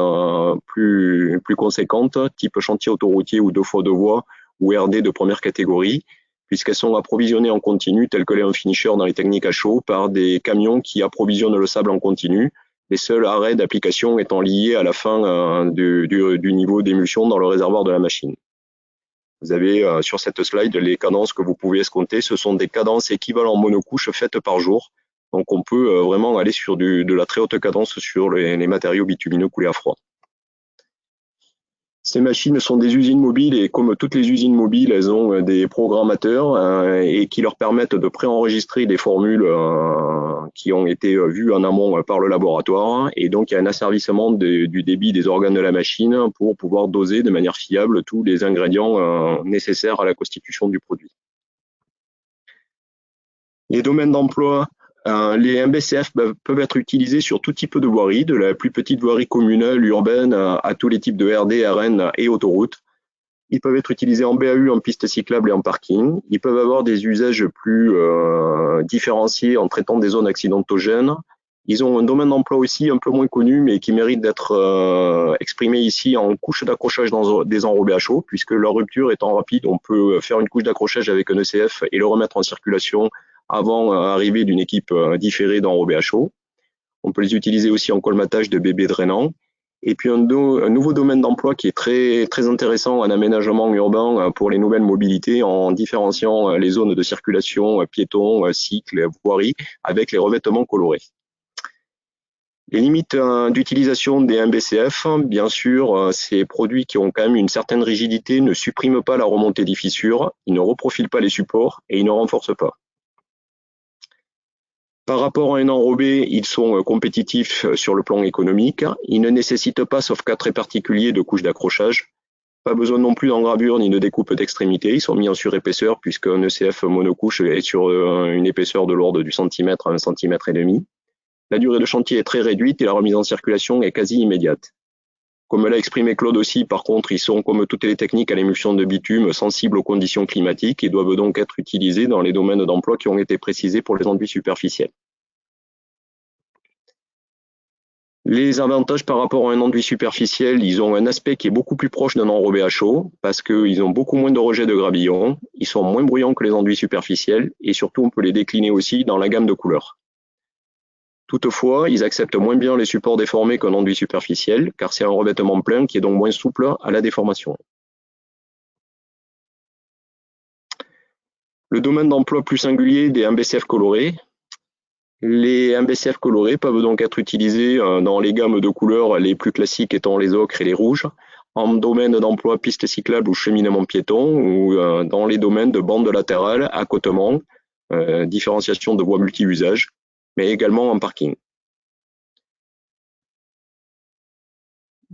plus conséquente, type chantier autoroutier ou 2x2 voies, ou RD de première catégorie, puisqu'elles sont approvisionnées en continu, tel que l'est un finisher dans les techniques à chaud, par des camions qui approvisionnent le sable en continu, les seuls arrêts d'application étant liés à la fin du niveau d'émulsion dans le réservoir de la machine. Vous avez sur cette slide les cadences que vous pouvez escompter. Ce sont des cadences équivalentes monocouches faites par jour. Donc on peut vraiment aller sur de la très haute cadence sur les matériaux bitumineux coulés à froid. Ces machines sont des usines mobiles et comme toutes les usines mobiles, elles ont des programmateurs et qui leur permettent de préenregistrer des formules qui ont été vues en amont par le laboratoire. Et donc, il y a un asservissement du débit des organes de la machine pour pouvoir doser de manière fiable tous les ingrédients nécessaires à la constitution du produit. Les domaines d'emploi. Les MBCF peuvent être utilisés sur tout type de voirie, de la plus petite voirie communale, urbaine, à tous les types de RD, RN et autoroutes. Ils peuvent être utilisés en BAU, en piste cyclable et en parking. Ils peuvent avoir des usages plus différenciés en traitant des zones accidentogènes. Ils ont un domaine d'emploi aussi un peu moins connu, mais qui mérite d'être exprimé ici en couche d'accrochage dans des enrobés à chaud, puisque leur rupture étant rapide, on peut faire une couche d'accrochage avec un ECF et le remettre en circulation avant l'arrivée d'une équipe différée d'enrobés à chaud. On peut les utiliser aussi en colmatage de bébés drainants. Et puis un nouveau domaine d'emploi qui est très, très intéressant en aménagement urbain pour les nouvelles mobilités en différenciant les zones de circulation piétons, cycles, voiries avec les revêtements colorés. Les limites d'utilisation des MBCF, bien sûr, ces produits qui ont quand même une certaine rigidité ne suppriment pas la remontée des fissures, ils ne reprofilent pas les supports et ils ne renforcent pas. Par rapport à un enrobé, ils sont compétitifs sur le plan économique. Ils ne nécessitent pas, sauf cas très particuliers, de couches d'accrochage. Pas besoin non plus d'engravure ni de découpe d'extrémité. Ils sont mis en surépaisseur puisqu'un ECF monocouche est sur une épaisseur de l'ordre du centimètre à 1,5 cm. La durée de chantier est très réduite et la remise en circulation est quasi immédiate. Comme l'a exprimé Claude aussi, par contre, ils sont, comme toutes les techniques à l'émulsion de bitume, sensibles aux conditions climatiques et doivent donc être utilisés dans les domaines d'emploi qui ont été précisés pour les enduits superficiels. Les avantages par rapport à un enduit superficiel, ils ont un aspect qui est beaucoup plus proche d'un enrobé à chaud parce qu'ils ont beaucoup moins de rejet de gravillon, ils sont moins bruyants que les enduits superficiels et surtout on peut les décliner aussi dans la gamme de couleurs. Toutefois, ils acceptent moins bien les supports déformés qu'un enduit superficiel, car c'est un revêtement plein qui est donc moins souple à la déformation. Le domaine d'emploi plus singulier des MBCF colorés. Les MBCF colorés peuvent donc être utilisés dans les gammes de couleurs les plus classiques étant les ocres et les rouges, en domaine d'emploi piste cyclable ou cheminement piéton, ou dans les domaines de bandes latérales, accotement, différenciation de voies multi-usages, mais également en parking.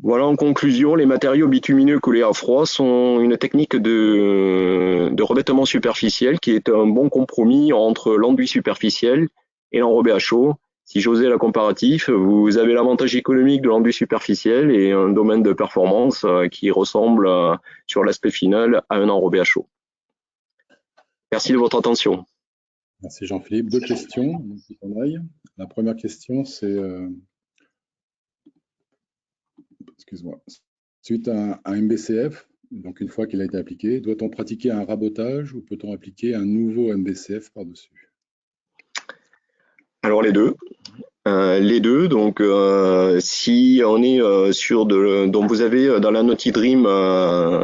Voilà, en conclusion, les matériaux bitumineux coulés à froid sont une technique de revêtement superficiel qui est un bon compromis entre l'enduit superficiel et l'enrobé à chaud. Si j'osais la comparatif, vous avez l'avantage économique de l'enduit superficiel et un domaine de performance qui ressemble sur l'aspect final à un enrobé à chaud. Merci de votre attention. Merci Jean-Philippe. Deux questions. La première question, c'est, excuse-moi, suite à un MBCF, donc une fois qu'il a été appliqué, doit-on pratiquer un rabotage ou peut-on appliquer un nouveau MBCF par-dessus? Alors les deux. Donc si on est sur donc vous avez dans la Naughty Dream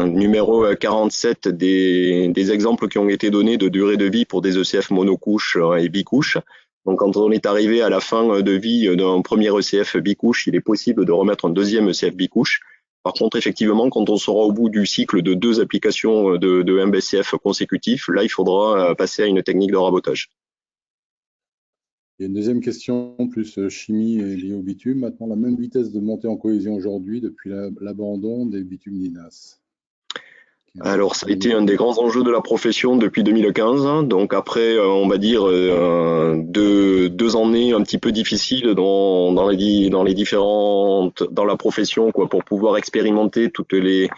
numéro 47 des exemples qui ont été donnés de durée de vie pour des ECF monocouches et bicouches. Donc quand on est arrivé à la fin de vie d'un premier ECF bicouche, il est possible de remettre un deuxième ECF bicouche. Par contre, effectivement, quand on sera au bout du cycle de 2 applications de MBCF consécutifs, là, il faudra passer à une technique de rabotage. Il y a une deuxième question, plus chimie et liée au bitume. Maintenant, la même vitesse de montée en cohésion aujourd'hui depuis l'abandon des bitumes Ninas. Alors, ça a été un des grands enjeux de la profession depuis 2015. Donc après, on va dire deux années un petit peu difficiles dans la profession, quoi, pour pouvoir expérimenter toutes les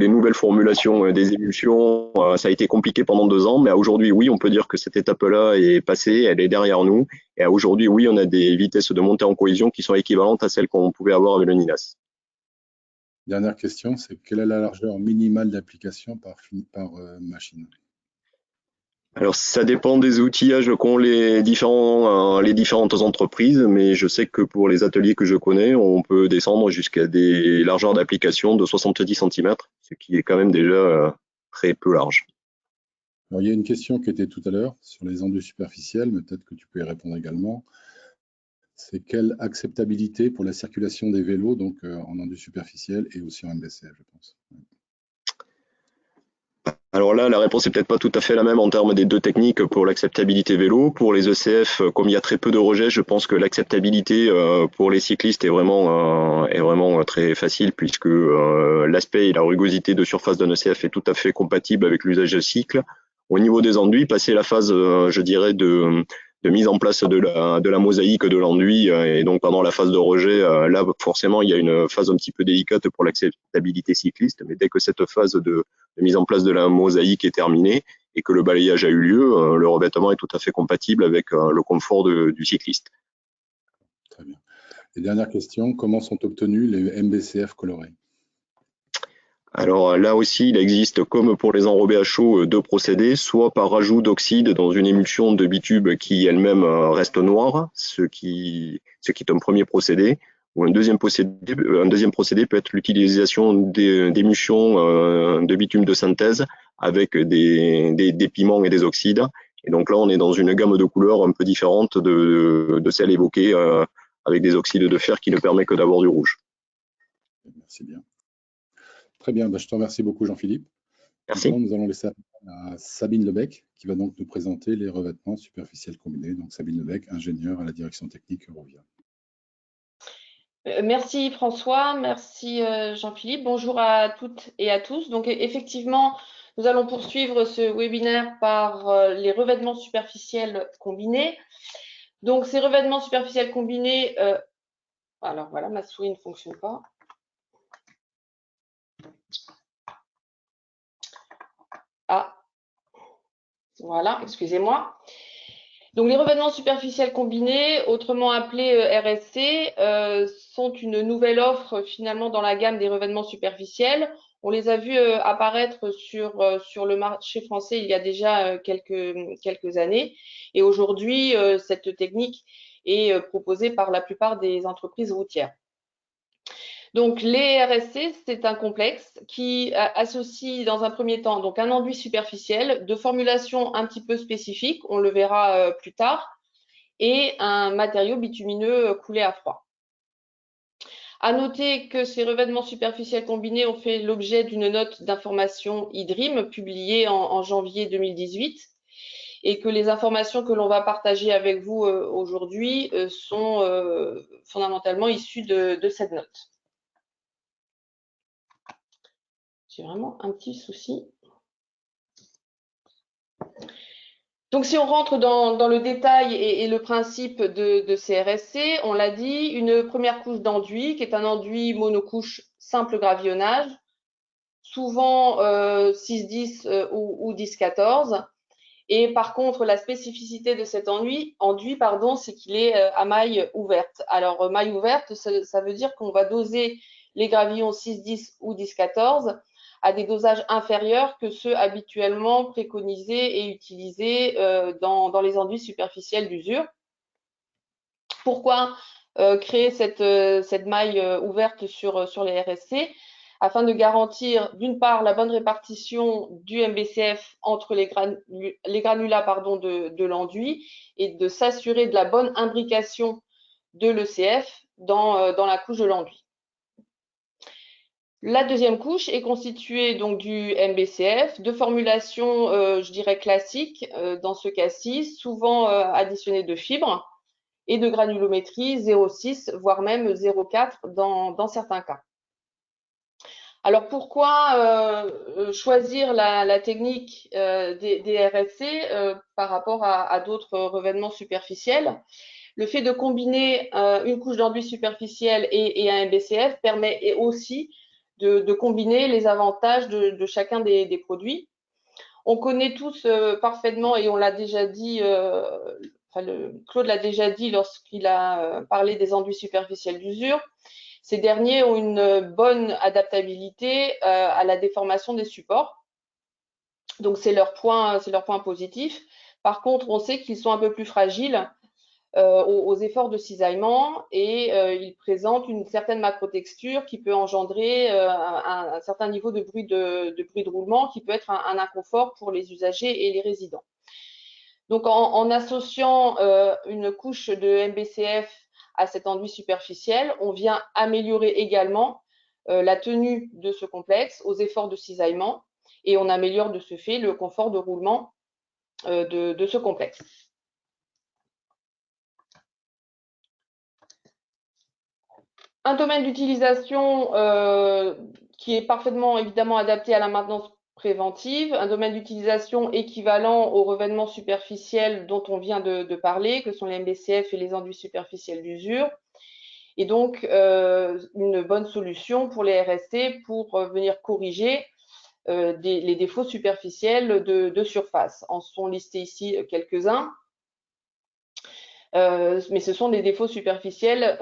nouvelles formulations des émulsions. Ça a été compliqué pendant 2 ans, mais aujourd'hui, oui, on peut dire que cette étape-là est passée, elle est derrière nous. Et aujourd'hui, oui, on a des vitesses de montée en cohésion qui sont équivalentes à celles qu'on pouvait avoir avec le Ninas. Dernière question, c'est quelle est la largeur minimale d'application par machine? Alors, ça dépend des outillages qu'ont les différentes entreprises, mais je sais que pour les ateliers que je connais, on peut descendre jusqu'à des largeurs d'application de 70 cm, ce qui est quand même déjà très peu large. Alors, il y a une question qui était tout à l'heure sur les enduits superficiels, mais peut-être que tu peux y répondre également. C'est quelle acceptabilité pour la circulation des vélos, donc en enduit superficiel et aussi en MBCF, je pense. Alors là, la réponse est peut-être pas tout à fait la même en termes des deux techniques pour l'acceptabilité vélo. Pour les ECF, comme il y a très peu de rejets, je pense que l'acceptabilité pour les cyclistes est vraiment très facile puisque l'aspect et la rugosité de surface d'un ECF est tout à fait compatible avec l'usage de cycle. Au niveau des enduits, passer la phase, je dirais, de mise en place de la mosaïque de l'enduit et donc pendant la phase de rejet, là forcément il y a une phase un petit peu délicate pour l'acceptabilité cycliste, mais dès que cette phase de mise en place de la mosaïque est terminée et que le balayage a eu lieu, le revêtement est tout à fait compatible avec le confort du cycliste. Très bien. Et dernière question, comment sont obtenus les MBCF colorés? Alors là aussi, il existe, comme pour les enrobés à chaud, deux procédés, soit par rajout d'oxyde dans une émulsion de bitume qui elle-même reste noire, ce qui est un premier procédé, ou un deuxième procédé peut être l'utilisation d'émulsions de bitume de synthèse avec des pigments et des oxydes. Et donc là, on est dans une gamme de couleurs un peu différente de celle évoquée avec des oxydes de fer qui ne permet que d'avoir du rouge. Merci bien. Très bien, je te remercie beaucoup Jean-Philippe. Merci. Nous allons laisser à Sabine Lebec qui va donc nous présenter les revêtements superficiels combinés. Donc Sabine Lebec, ingénieure à la direction technique Eurovia. Merci François, merci Jean-Philippe. Bonjour à toutes et à tous. Donc effectivement, nous allons poursuivre ce webinaire par les revêtements superficiels combinés. Donc ces revêtements superficiels combinés, alors voilà, ma souris ne fonctionne pas. Ah, voilà, excusez-moi. Donc les revêtements superficiels combinés, autrement appelés RSC, sont une nouvelle offre finalement dans la gamme des revêtements superficiels. On les a vus apparaître sur le marché français il y a déjà quelques années. Et aujourd'hui, cette technique est proposée par la plupart des entreprises routières. Donc les RSC, c'est un complexe qui associe dans un premier temps donc un enduit superficiel de formulation un petit peu spécifique, on le verra plus tard, et un matériau bitumineux coulé à froid. À noter que ces revêtements superficiels combinés ont fait l'objet d'une note d'information IDRIM publiée en janvier 2018 et que les informations que l'on va partager avec vous aujourd'hui sont fondamentalement issues de cette note. J'ai vraiment un petit souci. Donc, si on rentre dans le détail et le principe de ces RSC, on l'a dit, une première couche d'enduit qui est un enduit monocouche simple gravillonnage, souvent 6-10 ou 10-14. Et par contre, la spécificité de cet enduit, c'est qu'il est à maille ouverte. Alors, maille ouverte, ça veut dire qu'on va doser les gravillons 6-10 ou 10-14 à des dosages inférieurs que ceux habituellement préconisés et utilisés dans les enduits superficiels d'usure. Pourquoi créer cette maille ouverte sur les RSC? Afin de garantir d'une part la bonne répartition du MBCF entre les granulats de l'enduit et de s'assurer de la bonne imbrication de l'ECF dans la couche de l'enduit. La deuxième couche est constituée donc du MBCF, de formulation, je dirais classique dans ce cas-ci, souvent additionnée de fibres et de granulométrie 0,6 voire même 0,4 dans certains cas. Alors pourquoi choisir la technique des RSC par rapport à d'autres revêtements superficiels? Le fait de combiner une couche d'enduit superficiel et un MBCF permet aussi de combiner les avantages de chacun des produits. On connaît tous parfaitement, et on l'a déjà dit, Claude l'a déjà dit lorsqu'il a parlé des enduits superficiels d'usure, ces derniers ont une bonne adaptabilité à la déformation des supports. Donc, c'est leur point positif. Par contre, on sait qu'ils sont un peu plus fragiles aux efforts de cisaillement et ils présentent une certaine macrotexture qui peut engendrer un certain niveau de bruit de roulement qui peut être un inconfort pour les usagers et les résidents. Donc, en associant une couche de MBCF à cet enduit superficiel, on vient améliorer également la tenue de ce complexe aux efforts de cisaillement et on améliore de ce fait le confort de roulement de ce complexe. Un domaine d'utilisation qui est parfaitement évidemment adapté à la maintenance préventive, un domaine d'utilisation équivalent aux revêtements superficiels dont on vient de parler, que sont les MBCF et les enduits superficiels d'usure, et donc une bonne solution pour les RSC pour venir corriger les défauts superficiels de surface. En sont listés ici quelques-uns. Mais ce sont des défauts superficiels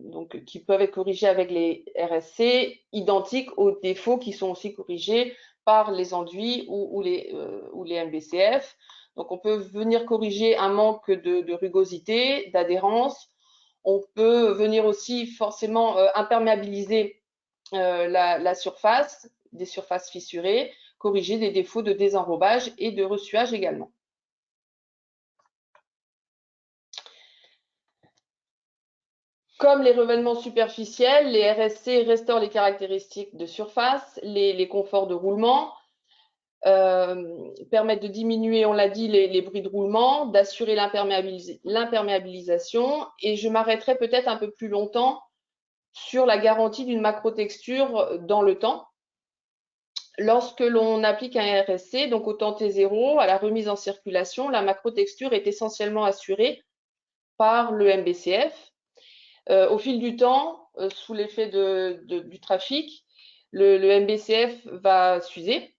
donc, qui peuvent être corrigés avec les RSC, identiques aux défauts qui sont aussi corrigés par les enduits ou les MBCF. Donc, on peut venir corriger un manque de rugosité, d'adhérence. On peut venir aussi forcément imperméabiliser la surface, des surfaces fissurées, corriger des défauts de désenrobage et de ressuage également. Comme les revêtements superficiels, les RSC restaurent les caractéristiques de surface, les conforts de roulement, permettent de diminuer, on l'a dit, les bruits de roulement, d'assurer l'imperméabilisation. Et je m'arrêterai peut-être un peu plus longtemps sur la garantie d'une macrotexture dans le temps. Lorsque l'on applique un RSC, donc au temps T0, à la remise en circulation, la macrotexture est essentiellement assurée par le MBCF. Au fil du temps, sous l'effet du trafic, le MBCF va s'user.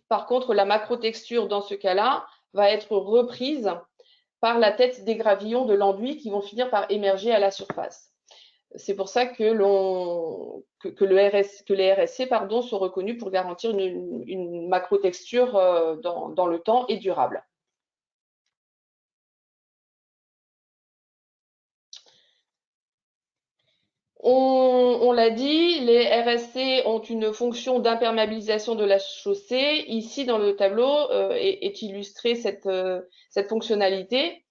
Par contre, la macrotexture, dans ce cas-là, va être reprise par la tête des gravillons de l'enduit qui vont finir par émerger à la surface. C'est pour ça que les RSC sont reconnus pour garantir une macrotexture dans le temps et durable. On l'a dit, les RSC ont une fonction d'imperméabilisation de la chaussée. Ici, dans le tableau, est illustrée cette fonctionnalité.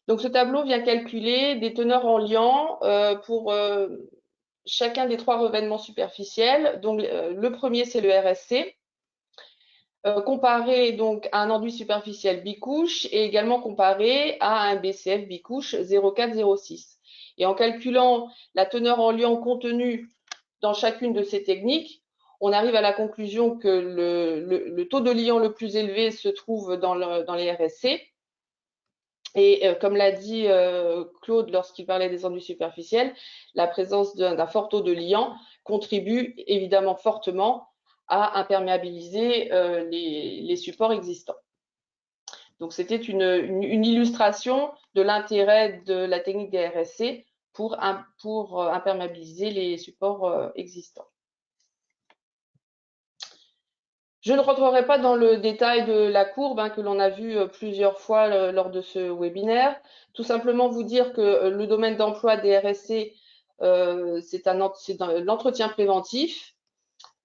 Donc, ce tableau vient calculer des teneurs en liant pour chacun des 3 revêtements superficiels. Donc, le premier, c'est le RSC, comparé donc à un enduit superficiel bicouche et également comparé à un BCF bicouche 0,4-0,6. Et en calculant la teneur en liant contenue dans chacune de ces techniques, on arrive à la conclusion que le taux de liant le plus élevé se trouve dans les RSC. Et comme l'a dit Claude lorsqu'il parlait des enduits superficiels, la présence d'un fort taux de liant contribue évidemment fortement à imperméabiliser les supports existants. Donc, c'était une illustration de l'intérêt de la technique des RSC pour imperméabiliser les supports existants. Je ne rentrerai pas dans le détail de la courbe que l'on a vu plusieurs fois lors de ce webinaire. Tout simplement vous dire que le domaine d'emploi des RSC, c'est l'entretien préventif,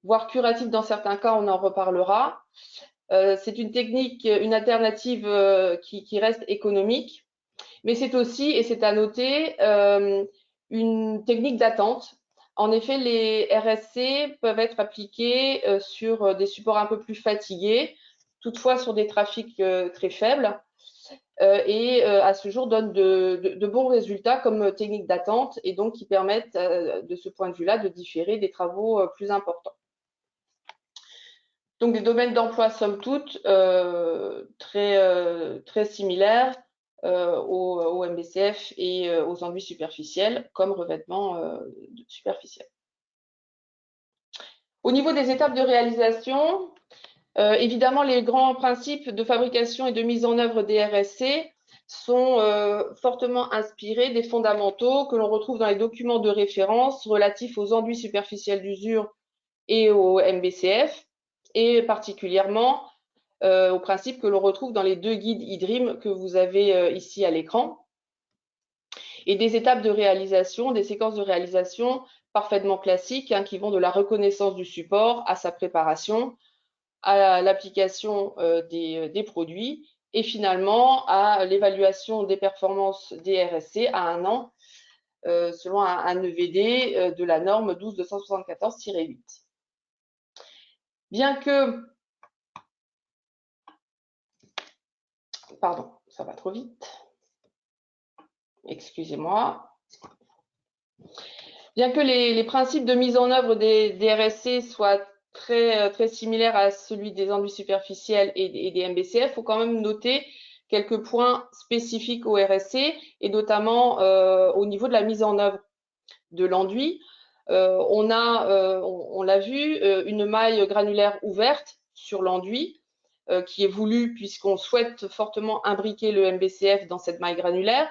voire curatif dans certains cas, on en reparlera. C'est une technique, une alternative qui reste économique, mais c'est aussi, et c'est à noter, une technique d'attente. En effet, les RSC peuvent être appliqués sur des supports un peu plus fatigués, toutefois sur des trafics très faibles, et à ce jour donnent de bons résultats comme technique d'attente et donc qui permettent de ce point de vue-là de différer des travaux plus importants. Donc des domaines d'emploi somme toute très similaires aux MBCF et aux enduits superficiels comme revêtement superficiel. Au niveau des étapes de réalisation, évidemment, les grands principes de fabrication et de mise en œuvre des RSC sont fortement inspirés des fondamentaux que l'on retrouve dans les documents de référence relatifs aux enduits superficiels d'usure et aux MBCF, et particulièrement au principe que l'on retrouve dans les deux guides eDream que vous avez ici à l'écran. Et des étapes de réalisation, des séquences de réalisation parfaitement classiques hein, qui vont de la reconnaissance du support à sa préparation, à l'application des produits et finalement à l'évaluation des performances des RSC à 1 an selon un EVD de la norme 12274-8. Bien que, pardon, ça va trop vite, excusez-moi. Bien que les principes de mise en œuvre des RSC soient très similaires à celui des enduits superficiels et des MBCF, il faut quand même noter quelques points spécifiques au RSC et notamment au niveau de la mise en œuvre de l'enduit. On l'a vu, une maille granulaire ouverte sur l'enduit qui est voulue puisqu'on souhaite fortement imbriquer le MBCF dans cette maille granulaire.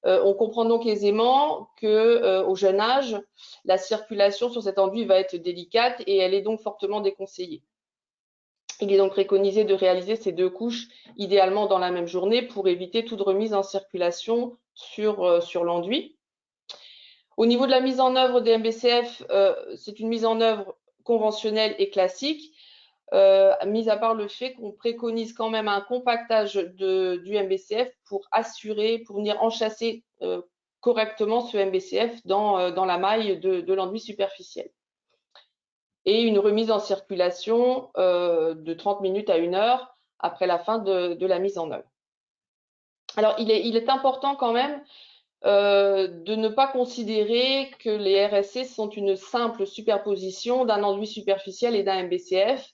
On comprend donc aisément que au jeune âge, la circulation sur cet enduit va être délicate et elle est donc fortement déconseillée. Il est donc préconisé de réaliser ces 2 couches idéalement dans la même journée pour éviter toute remise en circulation sur l'enduit. Au niveau de la mise en œuvre des MBCF, c'est une mise en œuvre conventionnelle et classique, mis à part le fait qu'on préconise quand même un compactage du MBCF pour venir enchasser correctement ce MBCF dans la maille de l'enduit superficiel. Et une remise en circulation de 30 minutes à 1 heure après la fin de la mise en œuvre. Alors, il est important quand même de ne pas considérer que les RSC sont une simple superposition d'un enduit superficiel et d'un MBCF.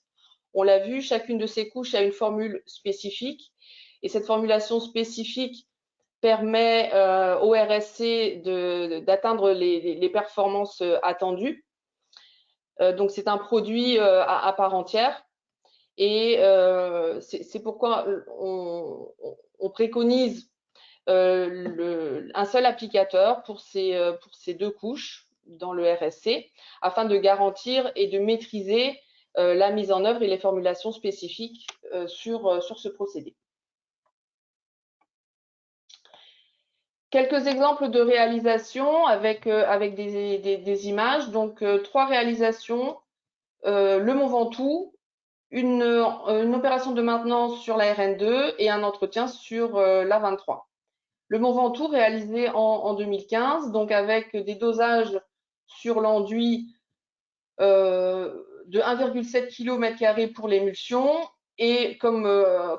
On l'a vu, chacune de ces couches a une formule spécifique et cette formulation spécifique permet au RSC d'atteindre les performances attendues. Donc c'est un produit à part entière et c'est pourquoi on préconise un seul applicateur pour ces 2 couches dans le RSC afin de garantir et de maîtriser la mise en œuvre et les formulations spécifiques sur ce procédé. Quelques exemples de réalisation avec des images. Donc 3 réalisations, le Mont Ventoux, une opération de maintenance sur la RN2 et un entretien sur la 23. Le Mont Ventoux réalisé en 2015, donc avec des dosages sur l'enduit de 1,7 km² pour l'émulsion et comme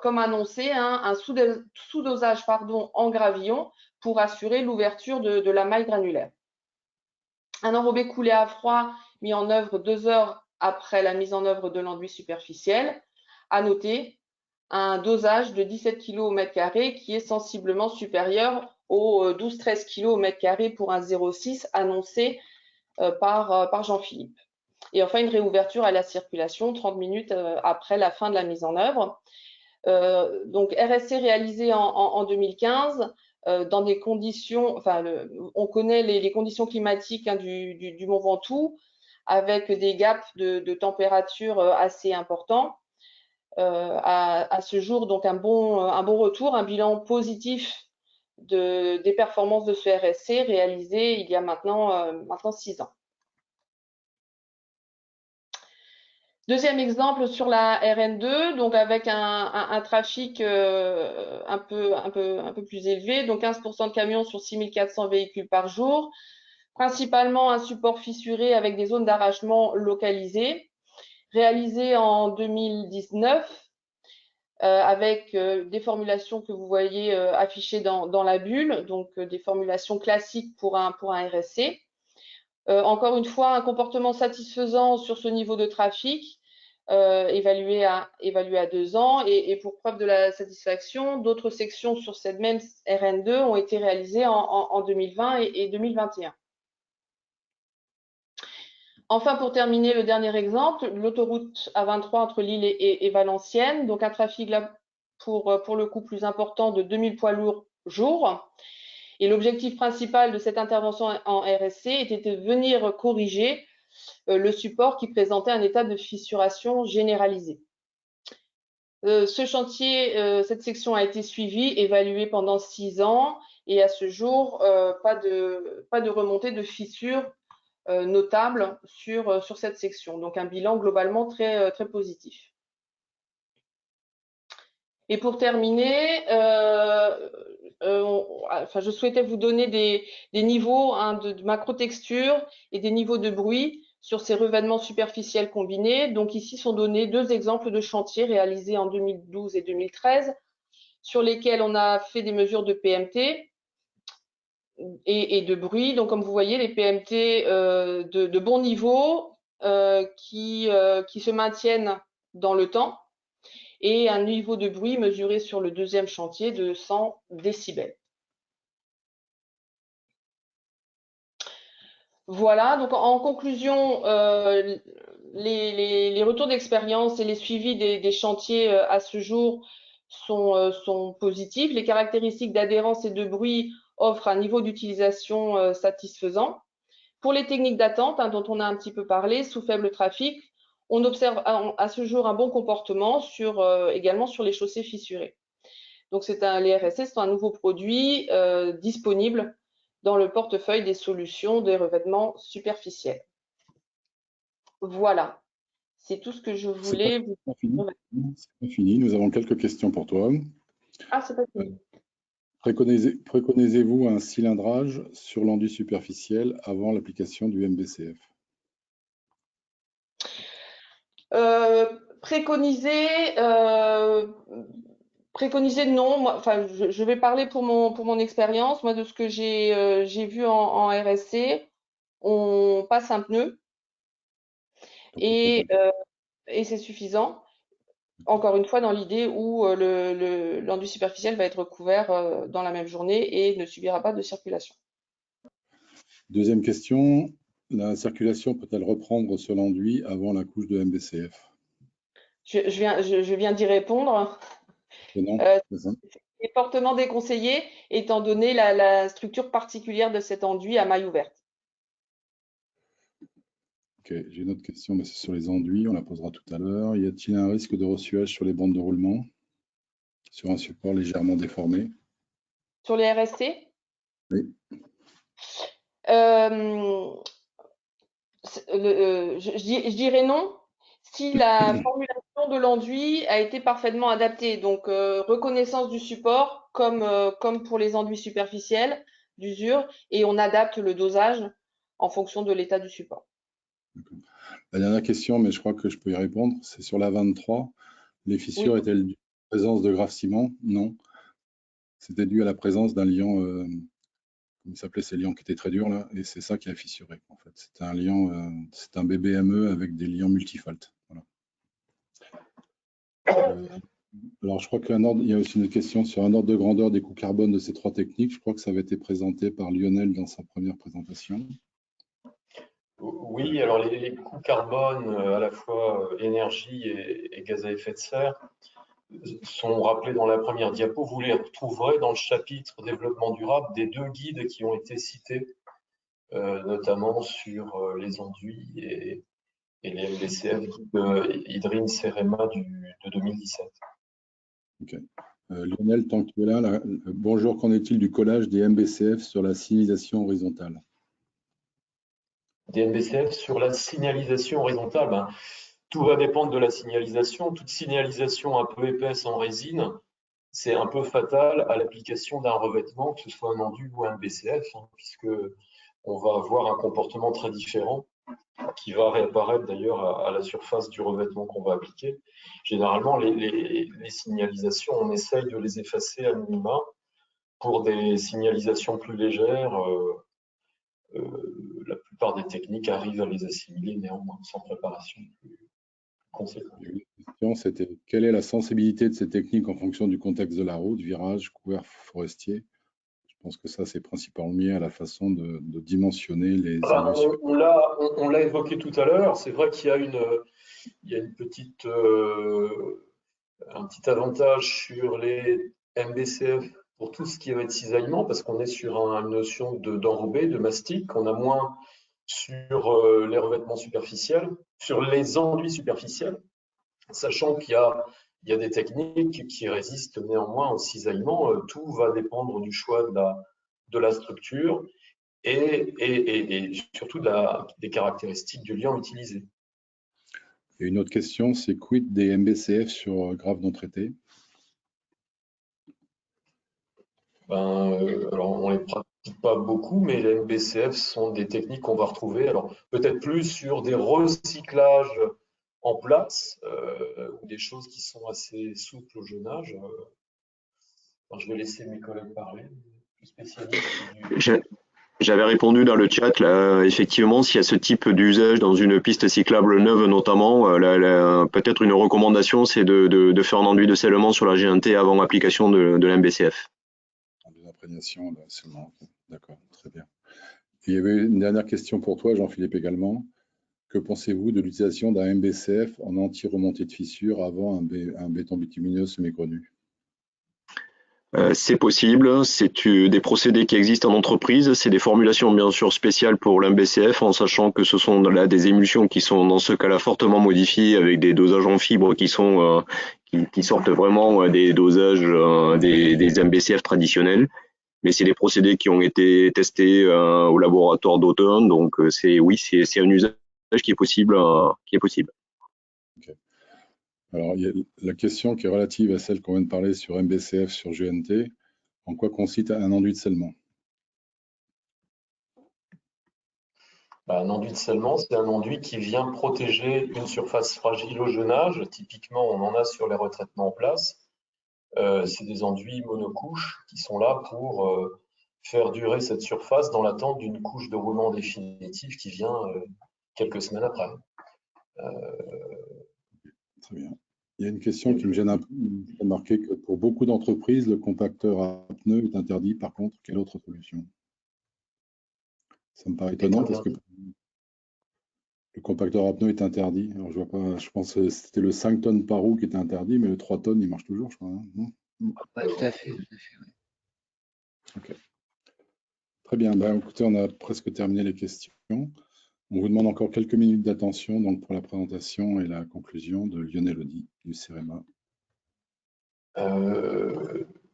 annoncé, hein, un sous-dosage en gravillon pour assurer l'ouverture de la maille granulaire. Un enrobé coulé à froid mis en œuvre 2 heures après la mise en œuvre de l'enduit superficiel. À noter un dosage de 17 kg au mètre carré qui est sensiblement supérieur aux 12-13 kg au mètre carré pour un 0,6 annoncé par Jean-Philippe. Et enfin, une réouverture à la circulation 30 minutes après la fin de la mise en œuvre. Donc RSC réalisé en 2015 dans des conditions, enfin on connaît les conditions climatiques hein, du Mont Ventoux avec des gaps de température assez importants. À ce jour, donc un bon retour, un bilan positif des performances de ce RSC réalisé il y a maintenant 6 ans. Deuxième exemple sur la RN2, donc avec un trafic un peu plus élevé, donc 15% de camions sur 6400 véhicules par jour, principalement un support fissuré avec des zones d'arrachement localisées, réalisé en 2019 avec des formulations que vous voyez affichées dans la bulle, donc des formulations classiques pour un RSC. Encore une fois, un comportement satisfaisant sur ce niveau de trafic, évalué à 2 ans. Et pour preuve de la satisfaction, d'autres sections sur cette même RN2 ont été réalisées en 2020 et 2021. Enfin, pour terminer, le dernier exemple, l'autoroute A23 entre Lille et Valenciennes. Donc, un trafic là pour le coup plus important de 2000 poids lourds jour. Et l'objectif principal de cette intervention en RSC était de venir corriger le support qui présentait un état de fissuration généralisé. Ce chantier, cette section a été suivie, évaluée pendant 6 ans et à ce jour, pas de remontée de fissures notable sur cette section. Donc un bilan globalement très positif. Et pour terminer, je souhaitais vous donner des niveaux de macro-texture et des niveaux de bruit sur ces revêtements superficiels combinés. Donc ici sont donnés 2 exemples de chantiers réalisés en 2012 et 2013 sur lesquels on a fait des mesures de PMT et de bruit. Donc comme vous voyez, les PMT de bon niveau qui se maintiennent dans le temps, et un niveau de bruit mesuré sur le 2e chantier de 100 décibels. Voilà, donc en conclusion, les retours d'expérience et les suivis des chantiers à ce jour sont positifs. Les caractéristiques d'adhérence et de bruit offrent un niveau d'utilisation satisfaisant. Pour les techniques d'attente, dont on a un petit peu parlé, sous faible trafic, on observe à ce jour un bon comportement également sur les chaussées fissurées. Donc les RSC sont un nouveau produit disponible dans le portefeuille des solutions des revêtements superficiels. Voilà, c'est tout ce que je voulais vous dire. C'est pas fini, nous avons quelques questions pour toi. Ah, c'est pas fini. Préconisez-vous un cylindrage sur l'enduit superficiel avant l'application du MBCF? Préconiser, non. Je vais parler pour mon expérience. Moi, de ce que j'ai vu en RSC, on passe un pneu et c'est suffisant. Encore une fois, dans l'idée où l'enduit superficiel va être couvert dans la même journée et ne subira pas de circulation. Deuxième question, la circulation peut-elle reprendre sur l'enduit avant la couche de MBCF? Je viens d'y répondre. C'est fortement déconseillé, étant donné la structure particulière de cet enduit à maille ouverte. Ok, j'ai une autre question, mais c'est sur les enduits, on la posera tout à l'heure. Y a-t-il un risque de ressuage sur les bandes de roulement sur un support légèrement déformé? Sur les RSC? Oui. Je dirais non, si la formulation de l'enduit a été parfaitement adaptée. Donc, reconnaissance du support comme pour les enduits superficiels d'usure, et on adapte le dosage en fonction de l'état du support. La dernière question, mais je crois que je peux y répondre, c'est sur la 23. Les fissures étaient-elles dues à la présence de graves ciment? Non. C'était dû à la présence d'un liant, comment s'appelait ces liants qui étaient très durs là, et c'est ça qui a fissuré en fait. C'est un liant, c'est un BBME avec des liants multifaltes. Voilà. Alors je crois qu'il y a aussi une question sur un ordre de grandeur des coûts carbone de ces 3 techniques. Je crois que ça avait été présenté par Lionel dans sa première présentation. Oui, alors les coûts carbone, à la fois énergie et gaz à effet de serre, sont rappelés dans la première diapo. Vous les retrouverez dans le chapitre développement durable des 2 guides qui ont été cités, notamment sur les enduits et les MBCF de Hydrine Cerema de 2017. Ok. Lionel, tant que tu es là, bonjour, qu'en est-il du collage des MBCF sur la signalisation horizontale? Des MBCF sur la signalisation horizontale, tout va dépendre de la signalisation. Toute signalisation un peu épaisse en résine, c'est un peu fatal à l'application d'un revêtement, que ce soit un enduit ou un MBCF, puisque on va avoir un comportement très différent qui va réapparaître d'ailleurs à la surface du revêtement qu'on va appliquer. Généralement, les signalisations, on essaye de les effacer à minima. Pour des signalisations plus légères, la plupart des techniques arrivent à les assimiler néanmoins sans préparation plus conséquente. La question, c'était quelle est la sensibilité de ces techniques en fonction du contexte de la route, virage, couvert forestier? Je pense que ça, c'est principalement lié à la façon de dimensionner les enduits. On l'a évoqué tout à l'heure. C'est vrai qu'il y a un petit avantage sur les MBCF pour tout ce qui va être cisaillement, parce qu'on est sur une notion d'enrobé, de mastic. On a moins sur les revêtements superficiels, sur les enduits superficiels, sachant qu'il y a il y a des techniques qui résistent néanmoins au cisaillement. Tout va dépendre du choix de la structure et surtout des caractéristiques du liant utilisé. Et une autre question, c'est quid des MBCF sur graves non traités? Alors, on ne les pratique pas beaucoup, mais les MBCF sont des techniques qu'on va retrouver. Alors, peut-être plus sur des recyclages en place ou des choses qui sont assez souples au jeune âge. Je vais laisser mes collègues parler, plus spécialistes. J'avais répondu dans le chat, là, effectivement, s'il y a ce type d'usage dans une piste cyclable neuve notamment, peut-être une recommandation, c'est de faire un enduit de scellement sur la G1T avant application de l'MBCF. Des imprégnation, seulement. D'accord, très bien. Et il y avait une dernière question pour toi, Jean-Philippe, également. Que pensez-vous de l'utilisation d'un MBCF en anti-remontée de fissure avant un béton bitumineux semi-grenu? C'est possible, c'est des procédés qui existent en entreprise, c'est des formulations bien sûr spéciales pour l'MBCF, en sachant que ce sont là des émulsions qui sont dans ce cas-là fortement modifiées avec des dosages en fibres qui sont qui sortent vraiment des dosages des MBCF traditionnels. Mais c'est des procédés qui ont été testés au laboratoire d'Autun, donc oui, c'est un usage qui est possible, Okay. Alors, il y a la question qui est relative à celle qu'on vient de parler sur MBCF, sur GNT. En quoi consiste un enduit de scellement? Un enduit de scellement, c'est un enduit qui vient protéger une surface fragile au jeune âge. Typiquement, on en a sur les retraitements en place. C'est des enduits monocouches qui sont là pour faire durer cette surface dans l'attente d'une couche de roulement définitive qui vient quelques semaines après. Très bien. Il y a une question qui me gêne un peu. J'ai remarqué que pour beaucoup d'entreprises, le compacteur à pneus est interdit. Par contre, quelle autre solution? Ça me paraît étonnant parce que le compacteur à pneus est interdit. Alors, je vois pas, je pense que c'était le 5 tonnes par roue qui était interdit, mais le 3 tonnes, il marche toujours, je crois. Hein, non? Ouais, tout à fait. Ok. Très bien. Ben, écoutez, on a presque terminé les questions. On vous demande encore quelques minutes d'attention donc pour la présentation et la conclusion de Lionel Audy du CEREMA.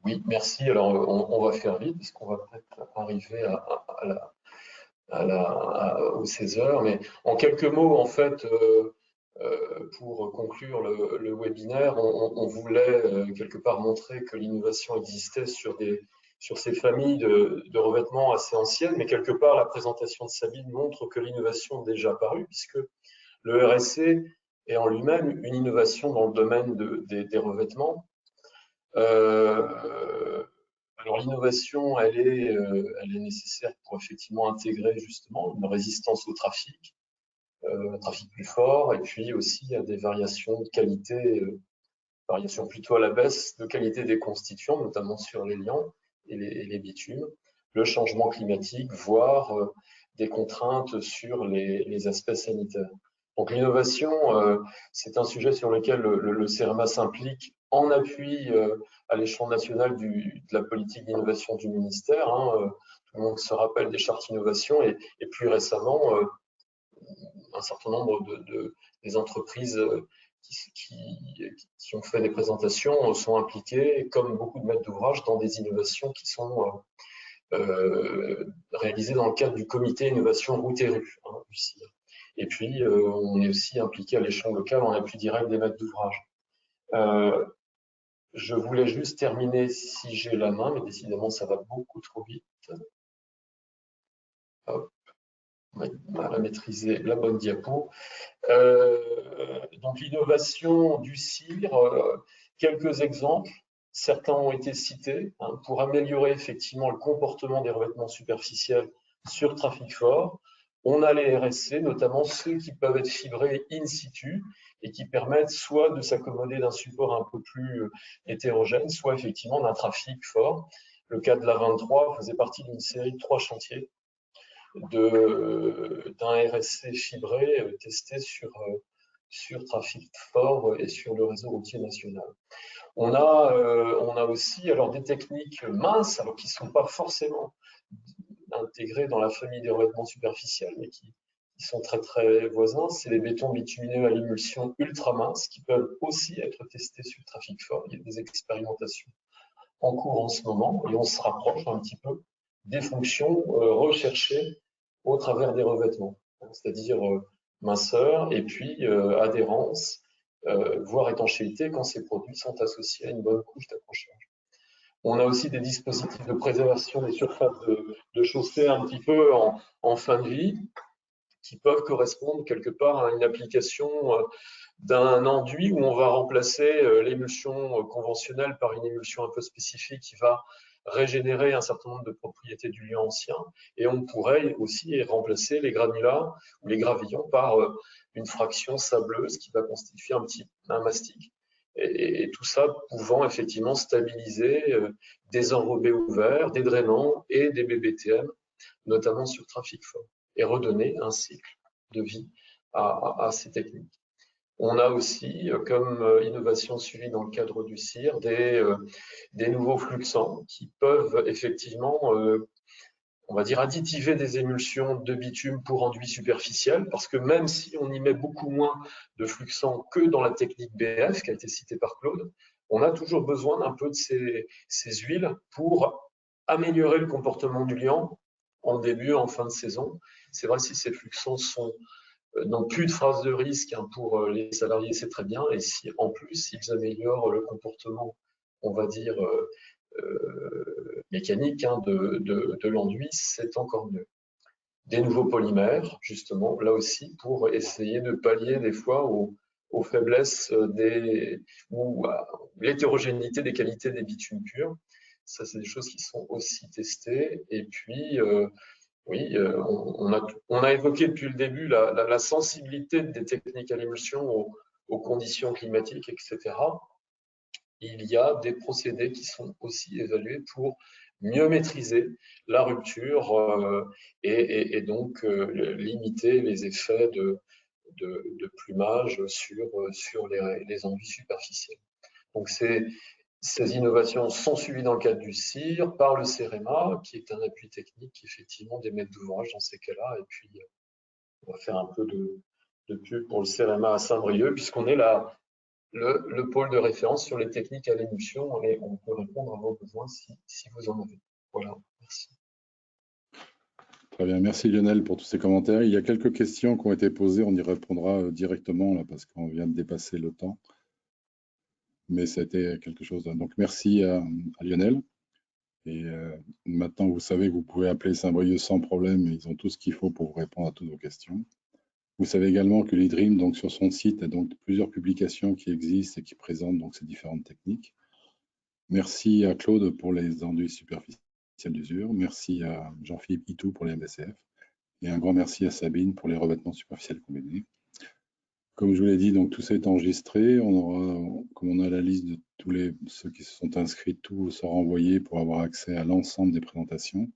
Oui, merci. Alors, on va faire vite parce qu'on va peut-être arriver aux 16 heures. Mais en quelques mots, en fait, pour conclure le webinaire, on voulait quelque part montrer que l'innovation existait sur ces familles de revêtements assez anciennes, mais quelque part, la présentation de Sabine montre que l'innovation est déjà apparue, puisque le RSC est en lui-même une innovation dans le domaine des revêtements. Alors l'innovation, elle est nécessaire pour effectivement intégrer justement une résistance au trafic, un trafic plus fort, et puis aussi à des variations de qualité, variations plutôt à la baisse de qualité des constituants, notamment sur les liants et les bitumes, le changement climatique, voire des contraintes sur les aspects sanitaires. Donc l'innovation, c'est un sujet sur lequel le CEREMA s'implique en appui à l'échelon national de la politique d'innovation du ministère. Tout le monde se rappelle des chartes innovation et plus récemment, un certain nombre des entreprises qui ont fait des présentations sont impliquées, comme beaucoup de maîtres d'ouvrage, dans des innovations qui sont réalisées dans le cadre du comité innovation route et rue, du CIR. Et puis, on est aussi impliqué à l'échelon local en appui direct des maîtres d'ouvrage. Je voulais juste terminer, si j'ai la main, mais décidément, ça va beaucoup trop vite. Hop. On va maîtriser la bonne diapo. Donc, l'innovation du CIR, quelques exemples. Certains ont été cités pour améliorer effectivement le comportement des revêtements superficiels sur trafic fort. On a les RSC, notamment ceux qui peuvent être fibrés in situ et qui permettent soit de s'accommoder d'un support un peu plus hétérogène, soit effectivement d'un trafic fort. Le cas de la 23 faisait partie d'une série de 3 chantiers d'un RSC fibré testé sur trafic fort et sur le réseau routier national. On a aussi alors des techniques minces, qui ne sont pas forcément intégrées dans la famille des revêtements superficiels, mais qui Ils sont très très voisins. C'est les bétons bitumineux à l'émulsion ultra mince qui peuvent aussi être testés sur le trafic fort. Il y a des expérimentations en cours en ce moment et on se rapproche un petit peu des fonctions recherchées au travers des revêtements, c'est-à-dire minceur et puis adhérence, voire étanchéité quand ces produits sont associés à une bonne couche d'accrochage. On a aussi des dispositifs de préservation des surfaces de chaussée un petit peu en fin de vie, qui peuvent correspondre quelque part à une application d'un enduit où on va remplacer l'émulsion conventionnelle par une émulsion un peu spécifique qui va régénérer un certain nombre de propriétés du lieu ancien. Et on pourrait aussi remplacer les granulats ou les gravillons par une fraction sableuse qui va constituer un mastic. Et tout ça pouvant effectivement stabiliser des enrobés ouverts, des drainants et des BBTM, notamment sur trafic fort, et redonner un cycle de vie à ces techniques. On a aussi, comme innovation suivie dans le cadre du CIR, des nouveaux fluxants qui peuvent effectivement, on va dire, additiver des émulsions de bitume pour enduit superficiel, parce que même si on y met beaucoup moins de fluxants que dans la technique BF, qui a été citée par Claude, on a toujours besoin d'un peu de ces huiles pour améliorer le comportement du liant en début, en fin de saison. C'est vrai, si ces fluxants n'ont plus de phase de risque pour les salariés, c'est très bien. Et si en plus ils améliorent le comportement, on va dire, mécanique de l'enduit, c'est encore mieux. Des nouveaux polymères, justement, là aussi, pour essayer de pallier des fois aux faiblesses ou à l'hétérogénéité des qualités des bitumes purs. Ça, c'est des choses qui sont aussi testées. Et puis, oui, on a évoqué depuis le début la sensibilité des techniques à l'émulsion aux conditions climatiques, etc. Il y a des procédés qui sont aussi évalués pour mieux maîtriser la rupture et donc limiter les effets de plumage sur les enduits superficiels. Donc ces innovations sont suivies dans le cadre du CIR par le CEREMA, qui est un appui technique qui effectivement des maîtres d'ouvrage dans ces cas-là. Et puis, on va faire un peu de pub pour le CEREMA à Saint-Brieuc, puisqu'on est le pôle de référence sur les techniques à l'émulsion et on peut répondre à vos besoins si vous en avez. Voilà, merci. Très bien, merci Lionel pour tous ces commentaires. Il y a quelques questions qui ont été posées, on y répondra directement là parce qu'on vient de dépasser le temps. Mais ça a été quelque chose. Donc merci à Lionel. Et maintenant, vous savez que vous pouvez appeler Saint-Brieuc sans problème. Ils ont tout ce qu'il faut pour vous répondre à toutes vos questions. Vous savez également que l'IDRIM, donc sur son site, a donc plusieurs publications qui existent et qui présentent donc ces différentes techniques. Merci à Claude pour les enduits superficiels d'usure. Merci à Jean-Philippe Itou pour les MBCF. Et un grand merci à Sabine pour les revêtements superficiels combinés. Comme je vous l'ai dit, donc tout ça est enregistré. On aura, comme on a la liste de tous ceux qui se sont inscrits, tout sera envoyé pour avoir accès à l'ensemble des présentations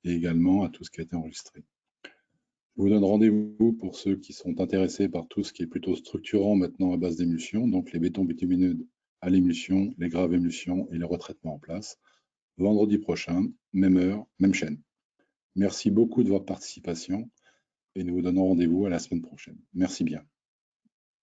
et également à tout ce qui a été enregistré. Je vous donne rendez-vous pour ceux qui sont intéressés par tout ce qui est plutôt structurant maintenant à base d'émulsion, donc les bétons bitumineux à l'émulsion, les graves émulsions et les retraitements en place. Vendredi prochain, même heure, même chaîne. Merci beaucoup de votre participation et nous vous donnons rendez-vous à la semaine prochaine. Merci bien.